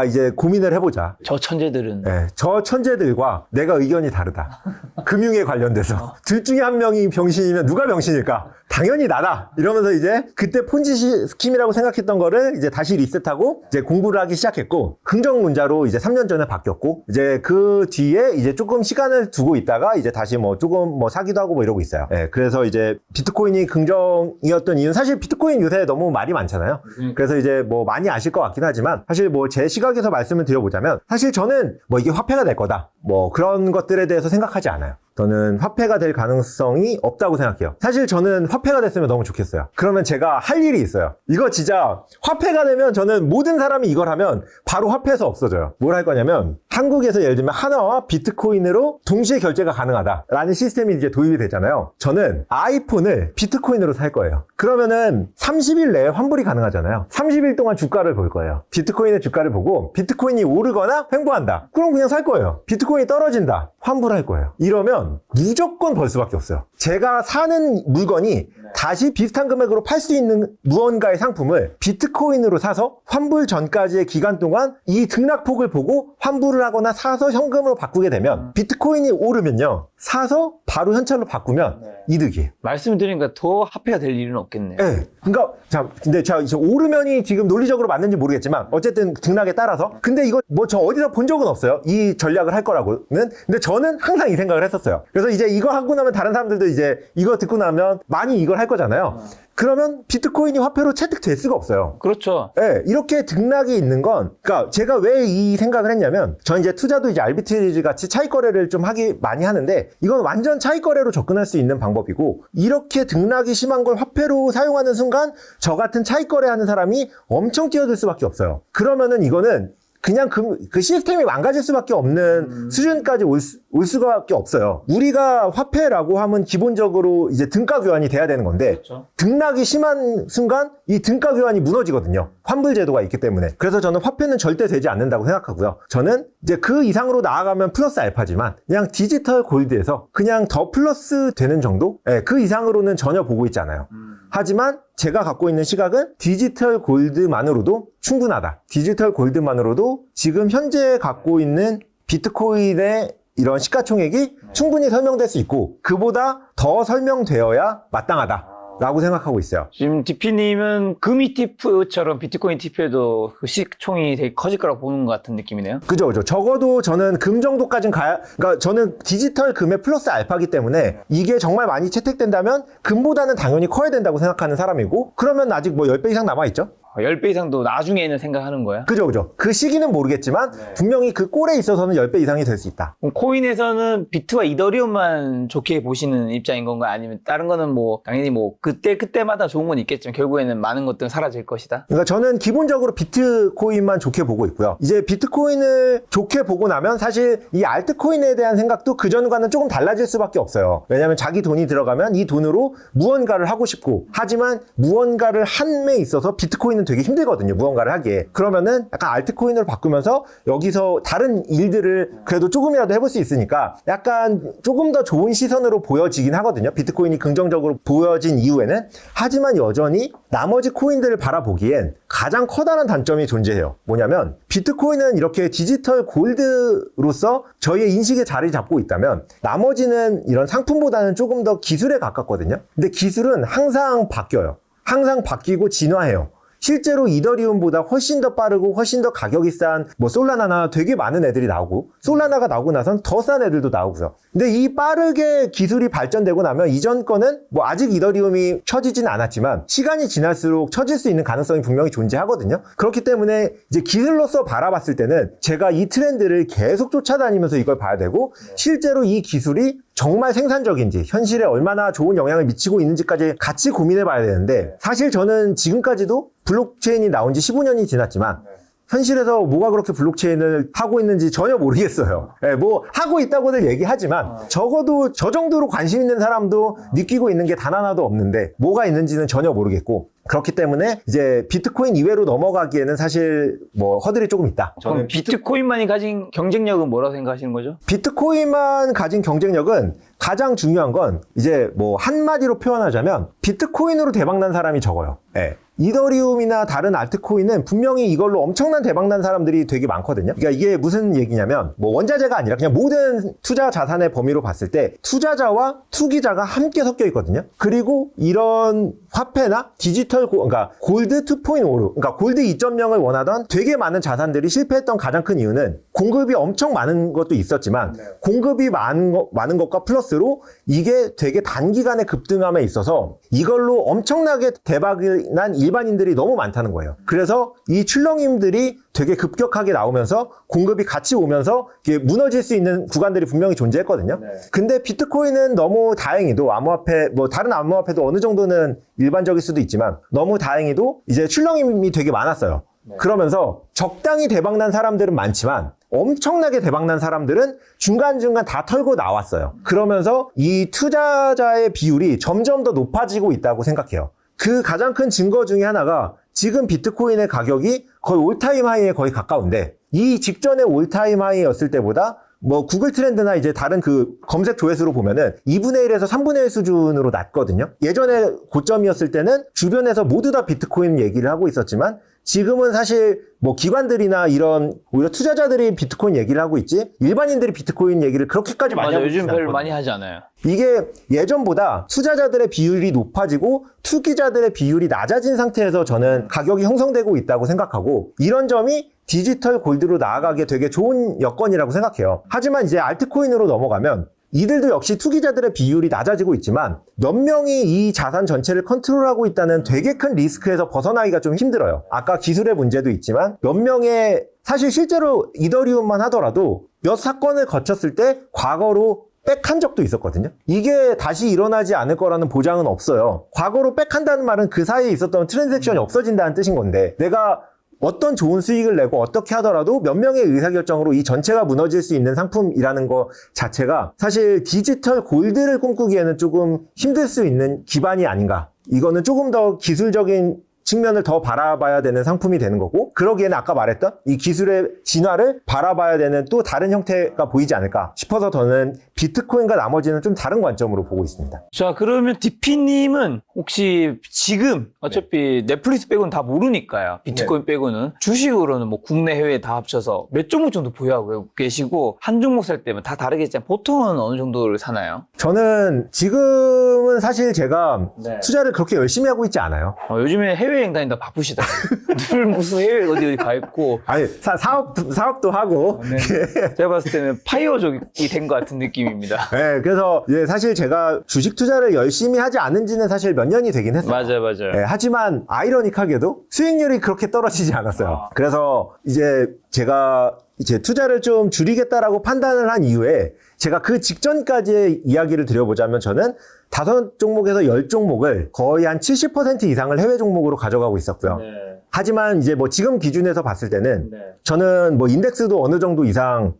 이제 고민을 해보자. 저 천재들은. 저 천재들과 내가 의견이 다르다. 금융에 관련돼서. 둘 중에 한 명이 병신이면 누가 병신일까? 당연히 나다. 이러면서 이제 그때 폰지 스킴이라고 생각했던 거를 이제 다시 리셋하고 이제 공부를 하기 시작했고 긍정론자로 이제 3년 전에 바뀌었고 이제 그 뒤에 이제 조금 시간을 두고 있다가 이제 다시 뭐 조금 뭐 사기도 하고 뭐 이러고 있어요. 그래서 이제 비트코인이 긍정이었던 이유는 사실 비트코인 요새 너무 말이 많잖아요. 그래서 이제 뭐 많이 아실 것 같긴 하지만 사실 뭐 제 시각에서 말씀을 드려보자면 사실 저는 뭐 이게 화폐가 될 거다. 뭐 그런 것들에 대해서 생각하지 않아요. 저는 화폐가 될 가능성이 없다고 생각해요. 사실 저는 화폐가 됐으면 너무 좋겠어요. 그러면 제가 할 일이 있어요. 이거 진짜 화폐가 되면 저는 모든 사람이 이걸 하면 바로 화폐에서 없어져요. 뭘 할 거냐면 한국에서 예를 들면 하나와 비트코인으로 동시에 결제가 가능하다라는 시스템이 이제 도입이 되잖아요. 저는 아이폰을 비트코인으로 살 거예요. 그러면은 30일 내에 환불이 가능하잖아요. 30일 동안 주가를 볼 거예요. 비트코인의 주가를 보고 비트코인이 오르거나 횡보한다. 그럼 그냥 살 거예요. 비트코인이 떨어진다. 환불할 거예요. 이러면 무조건 벌 수밖에 없어요. 제가 사는 물건이 다시 비슷한 금액으로 팔 수 있는 무언가의 상품을 비트코인으로 사서 환불 전까지의 기간 동안 이 등락폭을 보고 환불을 하거나 사서 현금으로 바꾸게 되면 비트코인이 오르면요. 사서 바로 현찰로 바꾸면 이득이에요. 말씀을 드리니까 더 화폐가 될 일은 없겠네요. 네. 그러니까 근데 이제 오르면이 지금 논리적으로 맞는지 모르겠지만 어쨌든 등락에 따라서 근데 이거 뭐 저 어디서 본 적은 없어요. 이 전략을 할 거라고는. 근데 저는 항상 이 생각을 했었어요. 그래서 이제 이거 하고 나면 다른 사람들도 이제 이거 듣고 나면 많이 이걸 할 거잖아요. 그러면 비트코인이 화폐로 채택될 수가 없어요. 그렇죠. 네, 이렇게 등락이 있는 건, 그러니까 제가 왜 이 생각을 했냐면, 전 이제 투자도 이제 알비트리지 같이 차익 거래를 좀 많이 하는데, 이건 완전 차익 거래로 접근할 수 있는 방법이고, 이렇게 등락이 심한 걸 화폐로 사용하는 순간, 저 같은 차익 거래하는 사람이 엄청 뛰어들 수밖에 없어요. 그러면은 이거는 그냥 그 시스템이 망가질 수밖에 없는 수준까지 올 수밖에 없어요. 우리가 화폐라고 하면 기본적으로 이제 등가 교환이 돼야 되는 건데 그렇죠. 등락이 심한 순간 이 등가 교환이 무너지거든요. 환불 제도가 있기 때문에. 그래서 저는 화폐는 절대 되지 않는다고 생각하고요. 저는 이제 그 이상으로 나아가면 플러스 알파지만 그냥 디지털 골드에서 그냥 더 플러스 되는 정도? 네, 그 이상으로는 전혀 보고 있지 않아요. 하지만 제가 갖고 있는 시각은 디지털 골드만으로도 충분하다. 디지털 골드만으로도 지금 현재 갖고 있는 비트코인의 이런 시가총액이 충분히 설명될 수 있고 그보다 더 설명되어야 마땅하다. 라고 생각하고 있어요. 지금 DP님은 금 ETF처럼 비트코인 ETF에도 그 시총이 되게 커질 거라고 보는 것 같은 느낌이네요. 그죠. 적어도 저는 금 정도까지는 그러니까 저는 디지털 금의 플러스 알파기 때문에 이게 정말 많이 채택된다면 금보다는 당연히 커야 된다고 생각하는 사람이고 그러면 아직 뭐 10배 이상 남아있죠? 10배 이상도 나중에는 생각하는 거야? 그죠. 그 시기는 모르겠지만 분명히 그 꼴에 있어서는 10배 이상이 될 수 있다. 그럼 코인에서는 비트와 이더리움만 좋게 보시는 입장인 건가요? 아니면 다른 거는 뭐 당연히 뭐 그때마다 좋은 건 있겠지만 결국에는 많은 것들은 사라질 것이다? 그러니까 저는 기본적으로 비트코인만 좋게 보고 있고요. 이제 비트코인을 좋게 보고 나면 사실 이 알트코인에 대한 생각도 그전과는 조금 달라질 수밖에 없어요. 왜냐하면 자기 돈이 들어가면 이 돈으로 무언가를 하고 싶고 하지만 무언가를 함에 있어서 비트코인은 되게 힘들거든요. 무언가를 하기에. 그러면은 약간 알트코인으로 바꾸면서 여기서 다른 일들을 그래도 조금이라도 해볼 수 있으니까 약간 조금 더 좋은 시선으로 보여지긴 하거든요. 비트코인이 긍정적으로 보여진 이후에는. 하지만 여전히 나머지 코인들을 바라보기엔 가장 커다란 단점이 존재해요. 뭐냐면 비트코인은 이렇게 디지털 골드로서 저희의 인식에 자리 잡고 있다면 나머지는 이런 상품보다는 조금 더 기술에 가깝거든요. 근데 기술은 항상 바뀌어요. 항상 바뀌고 진화해요. 실제로 이더리움보다 훨씬 더 빠르고 훨씬 더 가격이 싼 뭐 솔라나나 되게 많은 애들이 나오고 솔라나가 나오고 나선 더 싼 애들도 나오고요. 근데 이 빠르게 기술이 발전되고 나면 이전 거는 뭐 아직 이더리움이 쳐지진 않았지만 시간이 지날수록 쳐질 수 있는 가능성이 분명히 존재하거든요. 그렇기 때문에 이제 기술로서 바라봤을 때는 제가 이 트렌드를 계속 쫓아다니면서 이걸 봐야 되고 실제로 이 기술이 정말 생산적인지 현실에 얼마나 좋은 영향을 미치고 있는지까지 같이 고민해 봐야 되는데 사실 저는 지금까지도 블록체인이 나온 지 15년이 지났지만 현실에서 뭐가 그렇게 블록체인을 하고 있는지 전혀 모르겠어요. 네, 뭐 하고 있다고들 얘기하지만 적어도 저 정도로 관심 있는 사람도 느끼고 있는 게 단 하나도 없는데 뭐가 있는지는 전혀 모르겠고 그렇기 때문에 이제 비트코인 이외로 넘어가기에는 사실 뭐 허들이 조금 있다. 저는 비트코인만이 가진 경쟁력은 뭐라고 생각하시는 거죠? 비트코인만 가진 경쟁력은 가장 중요한 건 이제 뭐 한마디로 표현하자면 비트코인으로 대박난 사람이 적어요. 네. 이더리움이나 다른 알트코인은 분명히 이걸로 엄청난 대박난 사람들이 되게 많거든요. 그러니까 이게 무슨 얘기냐면 뭐 원자재가 아니라 그냥 모든 투자 자산의 범위로 봤을 때 투자자와 투기자가 함께 섞여 있거든요. 그리고 이런 화폐나 디지털 그러니까 골드 2.5로 그러니까 골드 2.0을 원하던 되게 많은 자산들이 실패했던 가장 큰 이유는 공급이 엄청 많은 것도 있었지만 공급이 많은 것과 플러스로 이게 되게 단기간에 급등함에 있어서 이걸로 엄청나게 대박이 난 일반인들이 너무 많다는 거예요. 그래서 이 출렁임들이 되게 급격하게 나오면서 공급이 같이 오면서 이게 무너질 수 있는 구간들이 분명히 존재했거든요. 근데 비트코인은 너무 다행히도 암호화폐, 뭐 다른 암호화폐도 어느 정도는 일반적일 수도 있지만 너무 다행히도 이제 출렁임이 되게 많았어요. 그러면서 적당히 대박난 사람들은 많지만 엄청나게 대박난 사람들은 중간중간 다 털고 나왔어요. 그러면서 이 투자자의 비율이 점점 더 높아지고 있다고 생각해요. 그 가장 큰 증거 중에 하나가 지금 비트코인의 가격이 거의 올타임 하이에 거의 가까운데 이 직전에 올타임 하이였을 때보다 뭐 구글 트렌드나 이제 다른 그 검색 조회수로 보면은 2분의 1에서 3분의 1 수준으로 낮거든요. 예전에 고점이었을 때는 주변에서 모두 다 비트코인 얘기를 하고 있었지만 지금은 사실 뭐 기관들이나 이런 오히려 투자자들이 비트코인 얘기를 하고 있지 일반인들이 비트코인 얘기를 그렇게까지 많이 하고 있지 요즘 별로 않거든요. 많이 하지 않아요. 이게 예전보다 투자자들의 비율이 높아지고 투기자들의 비율이 낮아진 상태에서 저는 가격이 형성되고 있다고 생각하고 이런 점이 디지털 골드로 나아가기에 되게 좋은 여건이라고 생각해요. 하지만 이제 알트코인으로 넘어가면 이들도 역시 투기자들의 비율이 낮아지고 있지만 몇 명이 이 자산 전체를 컨트롤하고 있다는 되게 큰 리스크에서 벗어나기가 좀 힘들어요. 아까 기술의 문제도 있지만 몇 명의 사실 실제로 이더리움만 하더라도 몇 사건을 거쳤을 때 과거로 백한 적도 있었거든요. 이게 다시 일어나지 않을 거라는 보장은 없어요. 과거로 백한다는 말은 그 사이에 있었던 트랜잭션이 없어진다는 뜻인 건데 내가 어떤 좋은 수익을 내고 어떻게 하더라도 몇 명의 의사결정으로 이 전체가 무너질 수 있는 상품이라는 거 자체가 사실 디지털 골드를 꿈꾸기에는 조금 힘들 수 있는 기반이 아닌가. 이거는 조금 더 기술적인 측면을 더 바라봐야 되는 상품이 되는 거고 그러기에는 아까 말했던 이 기술의 진화를 바라봐야 되는 또 다른 형태가 보이지 않을까 싶어서 저는 비트코인과 나머지는 좀 다른 관점으로 보고 있습니다. 자, 그러면 디피님은 혹시 지금 어차피 넷플릭스 빼고는 다 모르니까요. 비트코인 빼고는 주식으로는 뭐 국내 해외 다 합쳐서 몇 종목 정도 보유하고 계시고 한 종목 살 때면 다 다르겠지만 보통은 어느 정도를 사나요? 저는 지금은 사실 제가 투자를 그렇게 열심히 하고 있지 않아요. 요즘에 해외여행 다니다 바쁘시더라고요. 늘 무슨 해외 어디 가 있고. 아니 사업도 하고 제가 봤을 때는 파이어족이 된 것 같은 느낌입니다. 네, 그래서 사실 제가 주식 투자를 열심히 하지 않은 지는 사실 몇 년이 되긴 했어요. 맞아요. 네, 하지만 아이러니하게도 수익률이 그렇게 떨어지지 않았어요. 그래서 이제 제가 이제 투자를 좀 줄이겠다라고 판단을 한 이후에 제가 그 직전까지의 이야기를 드려보자면 저는 5종목에서 10종목을 거의 한 70% 이상을 해외 종목으로 가져가고 있었고요. 하지만 이제 뭐 지금 기준에서 봤을 때는 저는 뭐 인덱스도 어느 정도 이상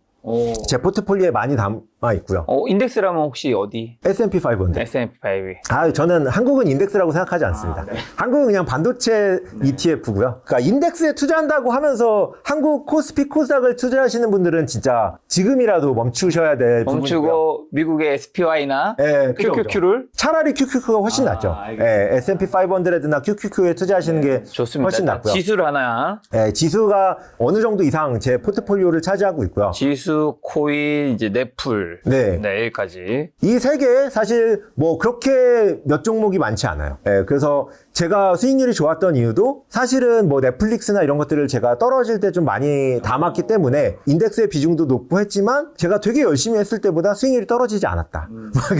제 포트폴리오에 많이 담아 있고요. 인덱스라면 혹시 어디? S&P 500. S&P 500. 저는 한국은 인덱스라고 생각하지 않습니다. 한국은 그냥 반도체 ETF고요. 그러니까 인덱스에 투자한다고 하면서 한국 코스피 코스닥을 투자하시는 분들은 진짜 지금이라도 멈추셔야 될 부분이고요. 멈추고 미국의 SPY나 그죠, QQQ를 차라리 QQQ가 훨씬 낫죠. S&P 500나 QQQ에 투자하시는 게 좋습니다. 훨씬 낫고요. 지수를 하나. 지수가 어느 정도 이상 제 포트폴리오를 차지하고 있고요. 지수, 코인, 이제 넷플. 네. 여기까지. 이 세 개 사실 뭐 그렇게 몇 종목이 많지 않아요. 그래서 제가 수익률이 좋았던 이유도 사실은 뭐 넷플릭스나 이런 것들을 제가 떨어질 때 좀 많이 담았기 때문에 인덱스의 비중도 높고 했지만 제가 되게 열심히 했을 때보다 수익률이 떨어지지 않았다.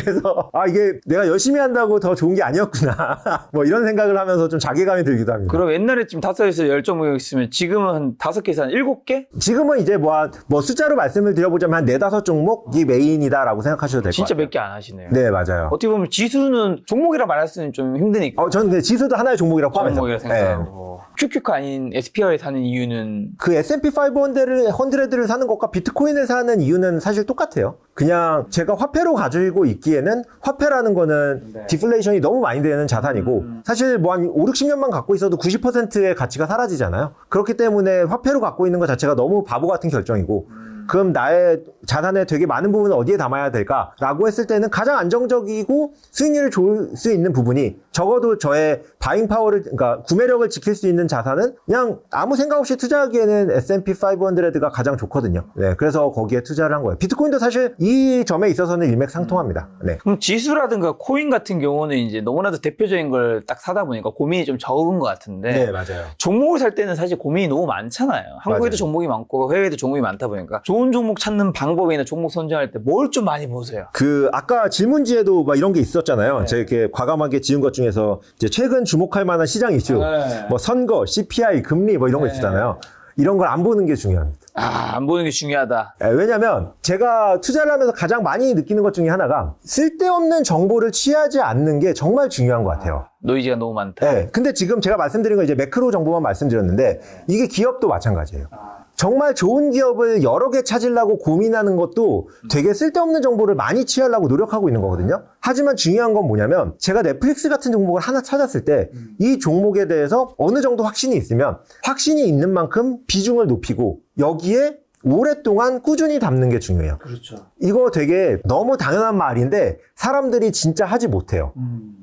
그래서 이게 내가 열심히 한다고 더 좋은 게 아니었구나. 뭐 이런 생각을 하면서 좀 자괴감이 들기도 합니다. 그럼 옛날에 지금 5에서 10종목 있으면 지금은 한 5개에서 한 7개? 지금은 이제 뭐 숫자로 말씀을 드려보자면 한 4-5종목이 메인이다라고 생각하셔도 될 것 같아요. 진짜 몇 개 안 하시네요. 네, 맞아요. 어떻게 보면 지수는 종목이라 말할 수는 좀 힘드니까. 저는 그 지수도 하나의 종목이라고 포함해서. 종목이라 생각하고. QQQ 아닌 SPY 사는 이유는 그 S&P 500를 사는 것과 비트코인을 사는 이유는 사실 똑같아요. 그냥 제가 화폐로 가지고 있기에는 화폐라는 거는 디플레이션이 너무 많이 되는 자산이고 사실 뭐 한 5, 60년만 갖고 있어도 90%의 가치가 사라지잖아요. 그렇기 때문에 화폐로 갖고 있는 것 자체가 너무 바보 같은 결정이고 그럼 나의 자산의 되게 많은 부분을 어디에 담아야 될까라고 했을 때는 가장 안정적이고 수익률이 좋을 수 있는 부분이 적어도 저의 바잉 파워를 그러니까 구매력을 지킬 수 있는 자산은 그냥 아무 생각 없이 투자하기에는 S&P 500가 가장 좋거든요. 네, 그래서 거기에 투자를 한 거예요. 비트코인도 사실 이 점에 있어서는 일맥상통합니다. 네. 그럼 지수라든가 코인 같은 경우는 이제 너무나도 대표적인 걸 딱 사다 보니까 고민이 좀 적은 것 같은데 네, 맞아요. 종목을 살 때는 사실 고민이 너무 많잖아요. 한국에도 맞아요. 종목이 많고 해외에도 종목이 많다 보니까 좋은 종목 찾는 방법이나 종목 선정할 때 뭘 좀 많이 보세요? 그 아까 질문지에도 막 이런 게 있었잖아요. 네. 제가 이렇게 과감하게 지은 것 중에서 이제 최근 주목할 만한 시장 이슈, 네. 뭐 선거, CPI, 금리 뭐 이런 거 네. 있었잖아요. 이런 걸 안 보는 게 중요합니다. 안 보는 게 중요하다. 왜냐면 제가 투자를 하면서 가장 많이 느끼는 것 중에 하나가 쓸데없는 정보를 취하지 않는 게 정말 중요한 것 같아요. 노이즈가 너무 많다. 네. 근데 지금 제가 말씀드린 건 이제 매크로 정보만 말씀드렸는데 이게 기업도 마찬가지예요. 정말 좋은 기업을 여러 개 찾으려고 고민하는 것도 되게 쓸데없는 정보를 많이 취하려고 노력하고 있는 거거든요. 하지만 중요한 건 뭐냐면 제가 넷플릭스 같은 종목을 하나 찾았을 때 이 종목에 대해서 어느 정도 확신이 있으면 확신이 있는 만큼 비중을 높이고 여기에 오랫동안 꾸준히 담는 게 중요해요. 그렇죠. 이거 되게 너무 당연한 말인데 사람들이 진짜 하지 못해요.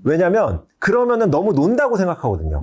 왜냐면 그러면은 너무 논다고 생각하거든요.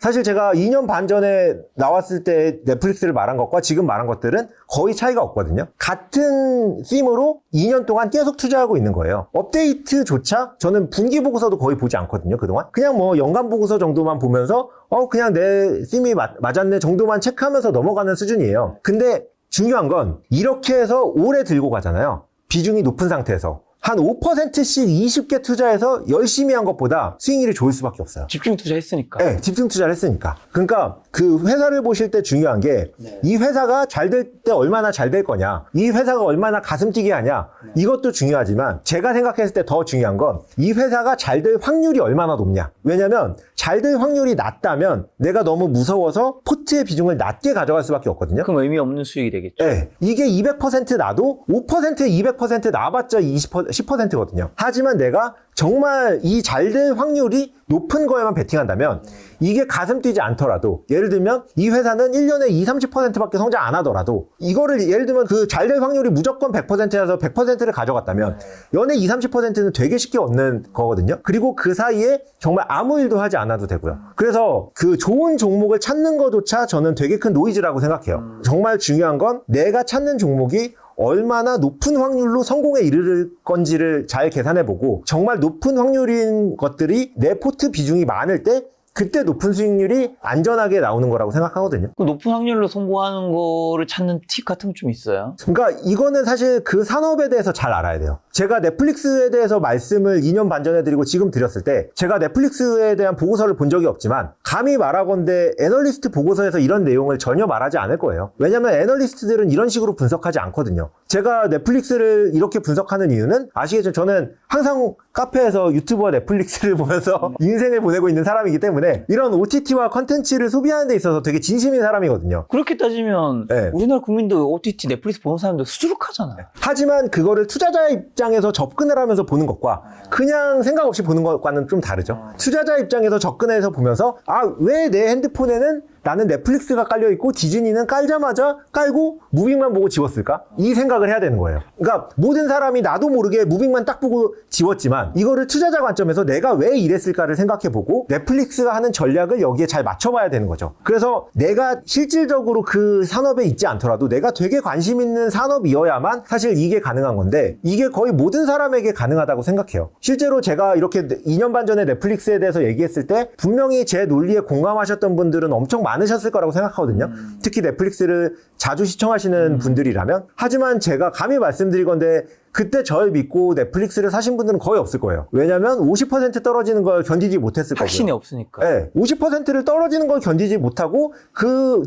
사실 제가 2년 반 전에 나왔을 때 넷플릭스를 말한 것과 지금 말한 것들은 거의 차이가 없거든요. 같은 팀으로 2년 동안 계속 투자하고 있는 거예요. 업데이트조차 저는 분기 보고서도 거의 보지 않거든요, 그동안. 그냥 뭐 연간 보고서 정도만 보면서 그냥 내 팀이 맞았네 정도만 체크하면서 넘어가는 수준이에요. 근데 중요한 건 이렇게 해서 오래 들고 가잖아요. 비중이 높은 상태에서. 한 5%씩 20개 투자해서 열심히 한 것보다 수익률이 좋을 수밖에 없어요. 집중 투자했으니까. 네, 집중 투자를 했으니까. 그러니까 그 회사를 보실 때 중요한 게 이 회사가 잘 될 때 얼마나 잘 될 거냐, 이 회사가 얼마나 가슴 뛰게 하냐, 이것도 중요하지만 제가 생각했을 때 더 중요한 건 이 회사가 잘 될 확률이 얼마나 높냐. 왜냐면 잘 될 확률이 낮다면 내가 너무 무서워서 포트의 비중을 낮게 가져갈 수밖에 없거든요. 그럼 의미 없는 수익이 되겠죠. 네, 이게 200% 나도 5%에 200% 나봤자 10%거든요. 하지만 내가 정말 이 잘 될 확률이 높은 거에만 베팅한다면 이게 가슴 뛰지 않더라도 예를 들면 이 회사는 1년에 20-30%밖에 성장 안 하더라도 이거를 예를 들면 그 잘 될 확률이 무조건 100%라서 100%를 가져갔다면 연에 20-30%는 되게 쉽게 얻는 거거든요. 그리고 그 사이에 정말 아무 일도 하지 않아도 되고요. 그래서 그 좋은 종목을 찾는 것조차 저는 되게 큰 노이즈라고 생각해요. 정말 중요한 건 내가 찾는 종목이 얼마나 높은 확률로 성공에 이르를 건지를 잘 계산해보고 정말 높은 확률인 것들이 내 포트 비중이 많을 때 그때 높은 수익률이 안전하게 나오는 거라고 생각하거든요. 그 높은 확률로 성공하는 거를 찾는 팁 같은 거 좀 있어요? 그러니까 이거는 사실 그 산업에 대해서 잘 알아야 돼요. 제가 넷플릭스에 대해서 말씀을 2년 반 전에 드리고 지금 드렸을 때 제가 넷플릭스에 대한 보고서를 본 적이 없지만 감히 말하건대 애널리스트 보고서에서 이런 내용을 전혀 말하지 않을 거예요. 왜냐면 애널리스트들은 이런 식으로 분석하지 않거든요. 제가 넷플릭스를 이렇게 분석하는 이유는 아시겠죠? 저는 항상 카페에서 유튜브와 넷플릭스를 보면서 인생을 보내고 있는 사람이기 때문에 이런 OTT와 컨텐츠를 소비하는 데 있어서 되게 진심인 사람이거든요. 그렇게 따지면 네. 우리나라 국민들 OTT 넷플릭스 보는 사람들 수두룩하잖아. 하지만 그거를 투자자 입장에서 접근을 하면서 보는 것과 그냥 생각 없이 보는 것과는 좀 다르죠. 투자자 입장에서 접근해서 보면서 왜 내 핸드폰에는 나는 넷플릭스가 깔려있고 디즈니는 깔자마자 깔고 무빙만 보고 지웠을까? 이 생각을 해야 되는 거예요. 그러니까 모든 사람이 나도 모르게 무빙만 딱 보고 지웠지만 이거를 투자자 관점에서 내가 왜 이랬을까를 생각해보고 넷플릭스가 하는 전략을 여기에 잘 맞춰봐야 되는 거죠. 그래서 내가 실질적으로 그 산업에 있지 않더라도 내가 되게 관심 있는 산업이어야만 사실 이게 가능한 건데 이게 거의 모든 사람에게 가능하다고 생각해요. 실제로 제가 이렇게 2년 반 전에 넷플릭스에 대해서 얘기했을 때 분명히 제 논리에 공감하셨던 분들은 엄청 많으셨을 거라고 생각하거든요. 특히 넷플릭스를 자주 시청하시는 분들이라면. 하지만 제가 감히 말씀드릴 건데 그때 저를 믿고 넷플릭스를 사신 분들은 거의 없을 거예요. 왜냐면 50% 떨어지는 걸 견디지 못했을 거고요. 확신이 없으니까. 네, 50%를 떨어지는 걸 견디지 못하고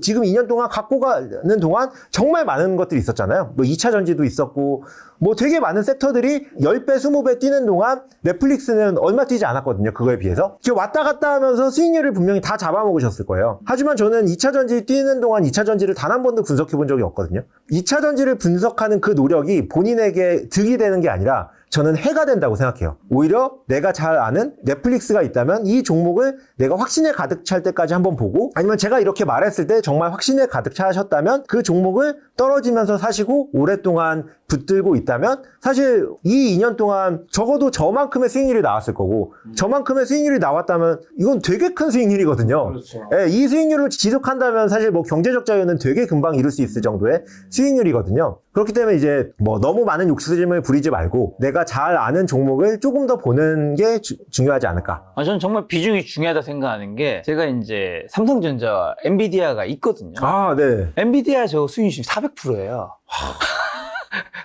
지금 2년 동안 갖고 가는 동안 정말 많은 것들이 있었잖아요. 뭐 2차 전지도 있었고 뭐 되게 많은 섹터들이 10배, 20배 뛰는 동안 넷플릭스는 얼마 뛰지 않았거든요. 그거에 비해서. 왔다 갔다 하면서 수익률을 분명히 다 잡아먹으셨을 거예요. 하지만 저는 2차 전지 뛰는 동안 2차 전지를 단 한 번도 분석해 본 적이 없거든요. 2차 전지를 분석하는 그 노력이 본인에게 득이 되는 게 아니라 저는 해가 된다고 생각해요. 오히려 내가 잘 아는 넷플릭스가 있다면 이 종목을 내가 확신에 가득 찰 때까지 한번 보고 아니면 제가 이렇게 말했을 때 정말 확신에 가득 차셨다면 그 종목을 떨어지면서 사시고 오랫동안 붙들고 있다면 사실 이 2년 동안 적어도 저만큼의 수익률이 나왔을 거고 저만큼의 수익률이 나왔다면 이건 되게 큰 수익률이거든요. 그렇죠. 예, 이 수익률을 지속한다면 사실 뭐 경제적 자유는 되게 금방 이룰 수 있을 정도의 수익률이거든요. 그렇기 때문에 이제 뭐 너무 많은 욕심을 부리지 말고 내가 잘 아는 종목을 조금 더 보는 게 중요하지 않을까. 저는 정말 비중이 중요하다 생각하는 게 제가 이제 삼성전자 엔비디아가 있거든요. 네. 엔비디아 저 수익률이 400%예요.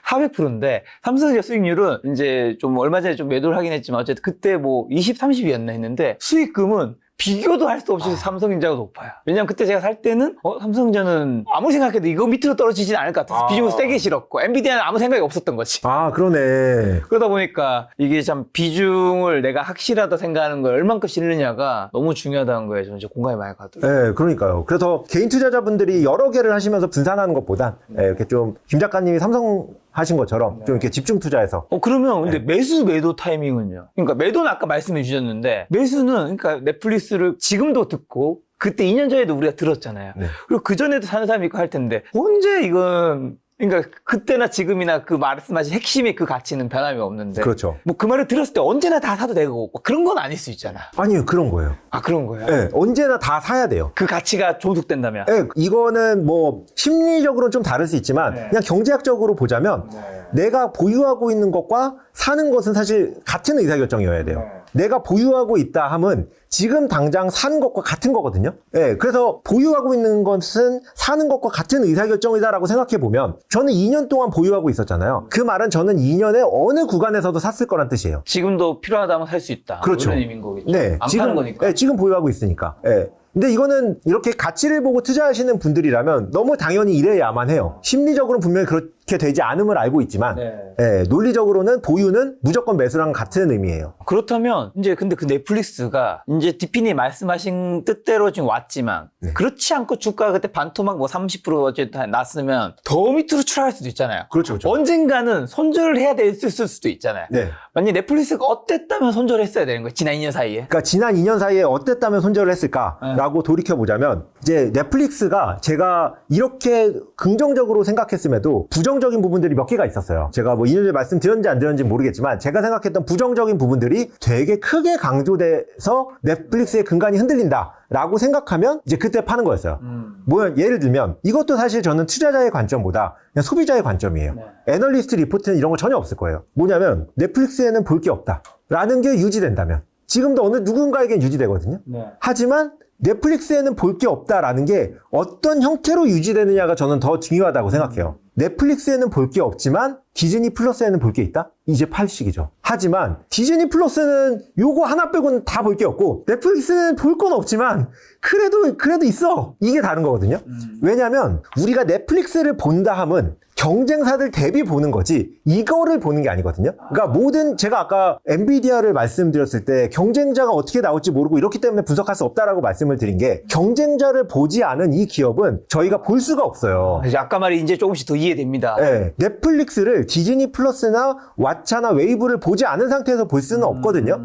400%인데 삼성전자 수익률은 이제 좀 얼마 전에 좀 매도를 하긴 했지만 어쨌든 그때 뭐 20, 30이었나 했는데 수익금은 비교도 할 수 없이 삼성전자가 높아요. 왜냐면 그때 제가 살 때는 삼성전자는 아무리 생각해도 이거 밑으로 떨어지진 않을 것 같아서 비중을 세게 실었고 엔비디아는 아무 생각이 없었던 거지. 아, 그러네. 그러다 보니까 이게 참 비중을 내가 확실하다 생각하는 걸 얼만큼 실느냐가 너무 중요하다는 거에 저는 공감이 많이 가더라고요. 네, 그러니까요. 그래서 개인 투자자분들이 여러 개를 하시면서 분산하는 것보단 이렇게 좀 김 작가님이 삼성 하신 것처럼 좀 이렇게 집중 투자해서 그러면 근데 매수 매도 타이밍은요? 그러니까 매도는 아까 말씀해 주셨는데 매수는 그러니까 넷플릭스를 지금도 듣고 그때 2년 전에도 우리가 들었잖아요. 네. 그리고 그 전에도 사는 사람이 있고 할 텐데 언제 이건 그러니까 그때나 지금이나 그 말씀하신 핵심의 그 가치는 변함이 없는데 그렇죠. 뭐 그 말을 들었을 때 언제나 다 사도 되고 뭐 그런 건 아닐 수 있잖아. 아니요, 그런 거예요. 아 그런 거예요? 네, 언제나 다 사야 돼요. 그 가치가 존속된다면? 네, 이거는 뭐 심리적으로는 좀 다를 수 있지만 그냥 경제학적으로 보자면 내가 보유하고 있는 것과 사는 것은 사실 같은 의사결정이어야 돼요. 내가 보유하고 있다 함은 지금 당장 산 것과 같은 거거든요. 예, 그래서 보유하고 있는 것은 사는 것과 같은 의사결정이다라고 생각해 보면 저는 2년 동안 보유하고 있었잖아요. 그 말은 저는 2년에 어느 구간에서도 샀을 거란 뜻이에요. 지금도 필요하다면 살 수 있다. 그렇죠. 이런 의미인 거겠죠. 네, 안 지금 파는 거니까. 네, 지금 보유하고 있으니까. 예. 근데 이거는 이렇게 가치를 보고 투자하시는 분들이라면 너무 당연히 이래야만 해요. 심리적으로는 분명히 그렇게 되지 않음을 알고 있지만 예, 논리적으로는 보유는 무조건 매수랑 같은 의미예요. 그렇다면 이제 근데 그 넷플릭스가 이제 디피니 말씀하신 뜻대로 지금 왔지만 그렇지 않고 주가가 그때 반토막 뭐 30% 어쨌든 났으면 더 밑으로 추락할 수도 있잖아요. 그렇죠, 그렇죠. 언젠가는 손절을 해야 됐을 수도 있잖아요. 네. 만약 넷플릭스가 어땠다면 손절을 했어야 되는 거예요. 지난 2년 사이에. 그러니까 지난 2년 사이에 어땠다면 손절을 했을까라고 돌이켜보자면 이제 넷플릭스가 제가 이렇게 긍정적으로 생각했음에도 부정적인 부분들이 몇 개가 있었어요. 제가 뭐 2년 전에 말씀드렸는지 안 드렸는지 모르겠지만 제가 생각했던 부정적인 부분들이 되게 크게 강조돼서 넷플릭스의 근간이 흔들린다 라고 생각하면 이제 그때 파는 거였어요. 뭐 예를 들면 이것도 사실 저는 투자자의 관점보다 그냥 소비자의 관점이에요. 애널리스트 리포트는 이런 거 전혀 없을 거예요. 뭐냐면 넷플릭스에는 볼 게 없다 라는 게 유지된다면 지금도 어느 누군가에겐 유지되거든요. 하지만 넷플릭스에는 볼 게 없다라는 게 어떤 형태로 유지되느냐가 저는 더 중요하다고 생각해요. 넷플릭스에는 볼 게 없지만 디즈니 플러스에는 볼 게 있다? 이제 팔식이죠. 하지만 디즈니 플러스는 요거 하나 빼고는 다 볼 게 없고 넷플릭스는 볼 건 없지만 그래도 있어. 이게 다른 거거든요. 왜냐면 우리가 넷플릭스를 본다 함은 경쟁사들 대비 보는 거지 이거를 보는 게 아니거든요. 그러니까 모든 제가 아까 엔비디아를 말씀드렸을 때 경쟁자가 어떻게 나올지 모르고 이렇기 때문에 분석할 수 없다라고 말씀을 드린 게 경쟁자를 보지 않은 이 기업은 저희가 볼 수가 없어요. 아까 말이 이제 조금씩 더 이해됩니다. 네, 넷플릭스를 디즈니 플러스나 왓챠나 웨이브를 보지 않은 상태에서 볼 수는 없거든요.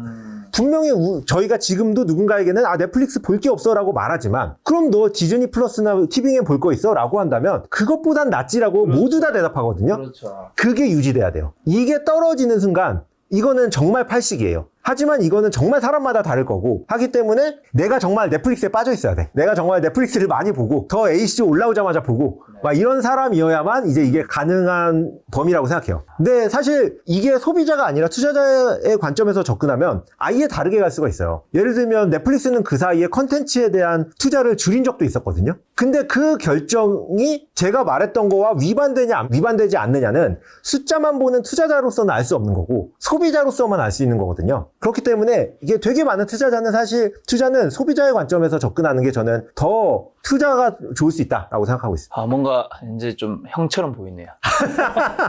분명히 저희가 지금도 누군가에게는 넷플릭스 볼 게 없어 라고 말하지만 그럼 너 디즈니 플러스나 티빙에 볼 거 있어? 라고 한다면 그것보단 낫지라고 모두 다 대답하거든요. 그렇죠. 그게 유지돼야 돼요. 이게 떨어지는 순간 이거는 정말 팔식이에요. 하지만 이거는 정말 사람마다 다를 거고 하기 때문에 내가 정말 넷플릭스에 빠져 있어야 돼. 내가 정말 넷플릭스를 많이 보고 더 AC 올라오자마자 보고 막 이런 사람이어야만 이제 이게 가능한 범위라고 생각해요. 근데 사실 이게 소비자가 아니라 투자자의 관점에서 접근하면 아예 다르게 갈 수가 있어요. 예를 들면 넷플릭스는 그 사이에 컨텐츠에 대한 투자를 줄인 적도 있었거든요. 근데 그 결정이 제가 말했던 거와 위반되지 않느냐는 숫자만 보는 투자자로서는 알 수 없는 거고 소비자로서만 알 수 있는 거거든요. 그렇기 때문에 이게 되게 많은 투자자는 사실 투자는 소비자의 관점에서 접근하는 게 저는 더 투자가 좋을 수 있다라고 생각하고 있습니다. 뭔가 이제 좀 형처럼 보이네요.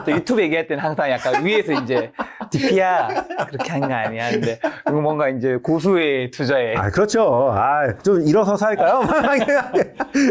또 유튜브 얘기할 때는 항상 약간 위에서 이제 디피야 그렇게 한 거 아니야. 근데 이거 뭔가 이제 고수의 투자에. 그렇죠. 좀 일어서서 할까요?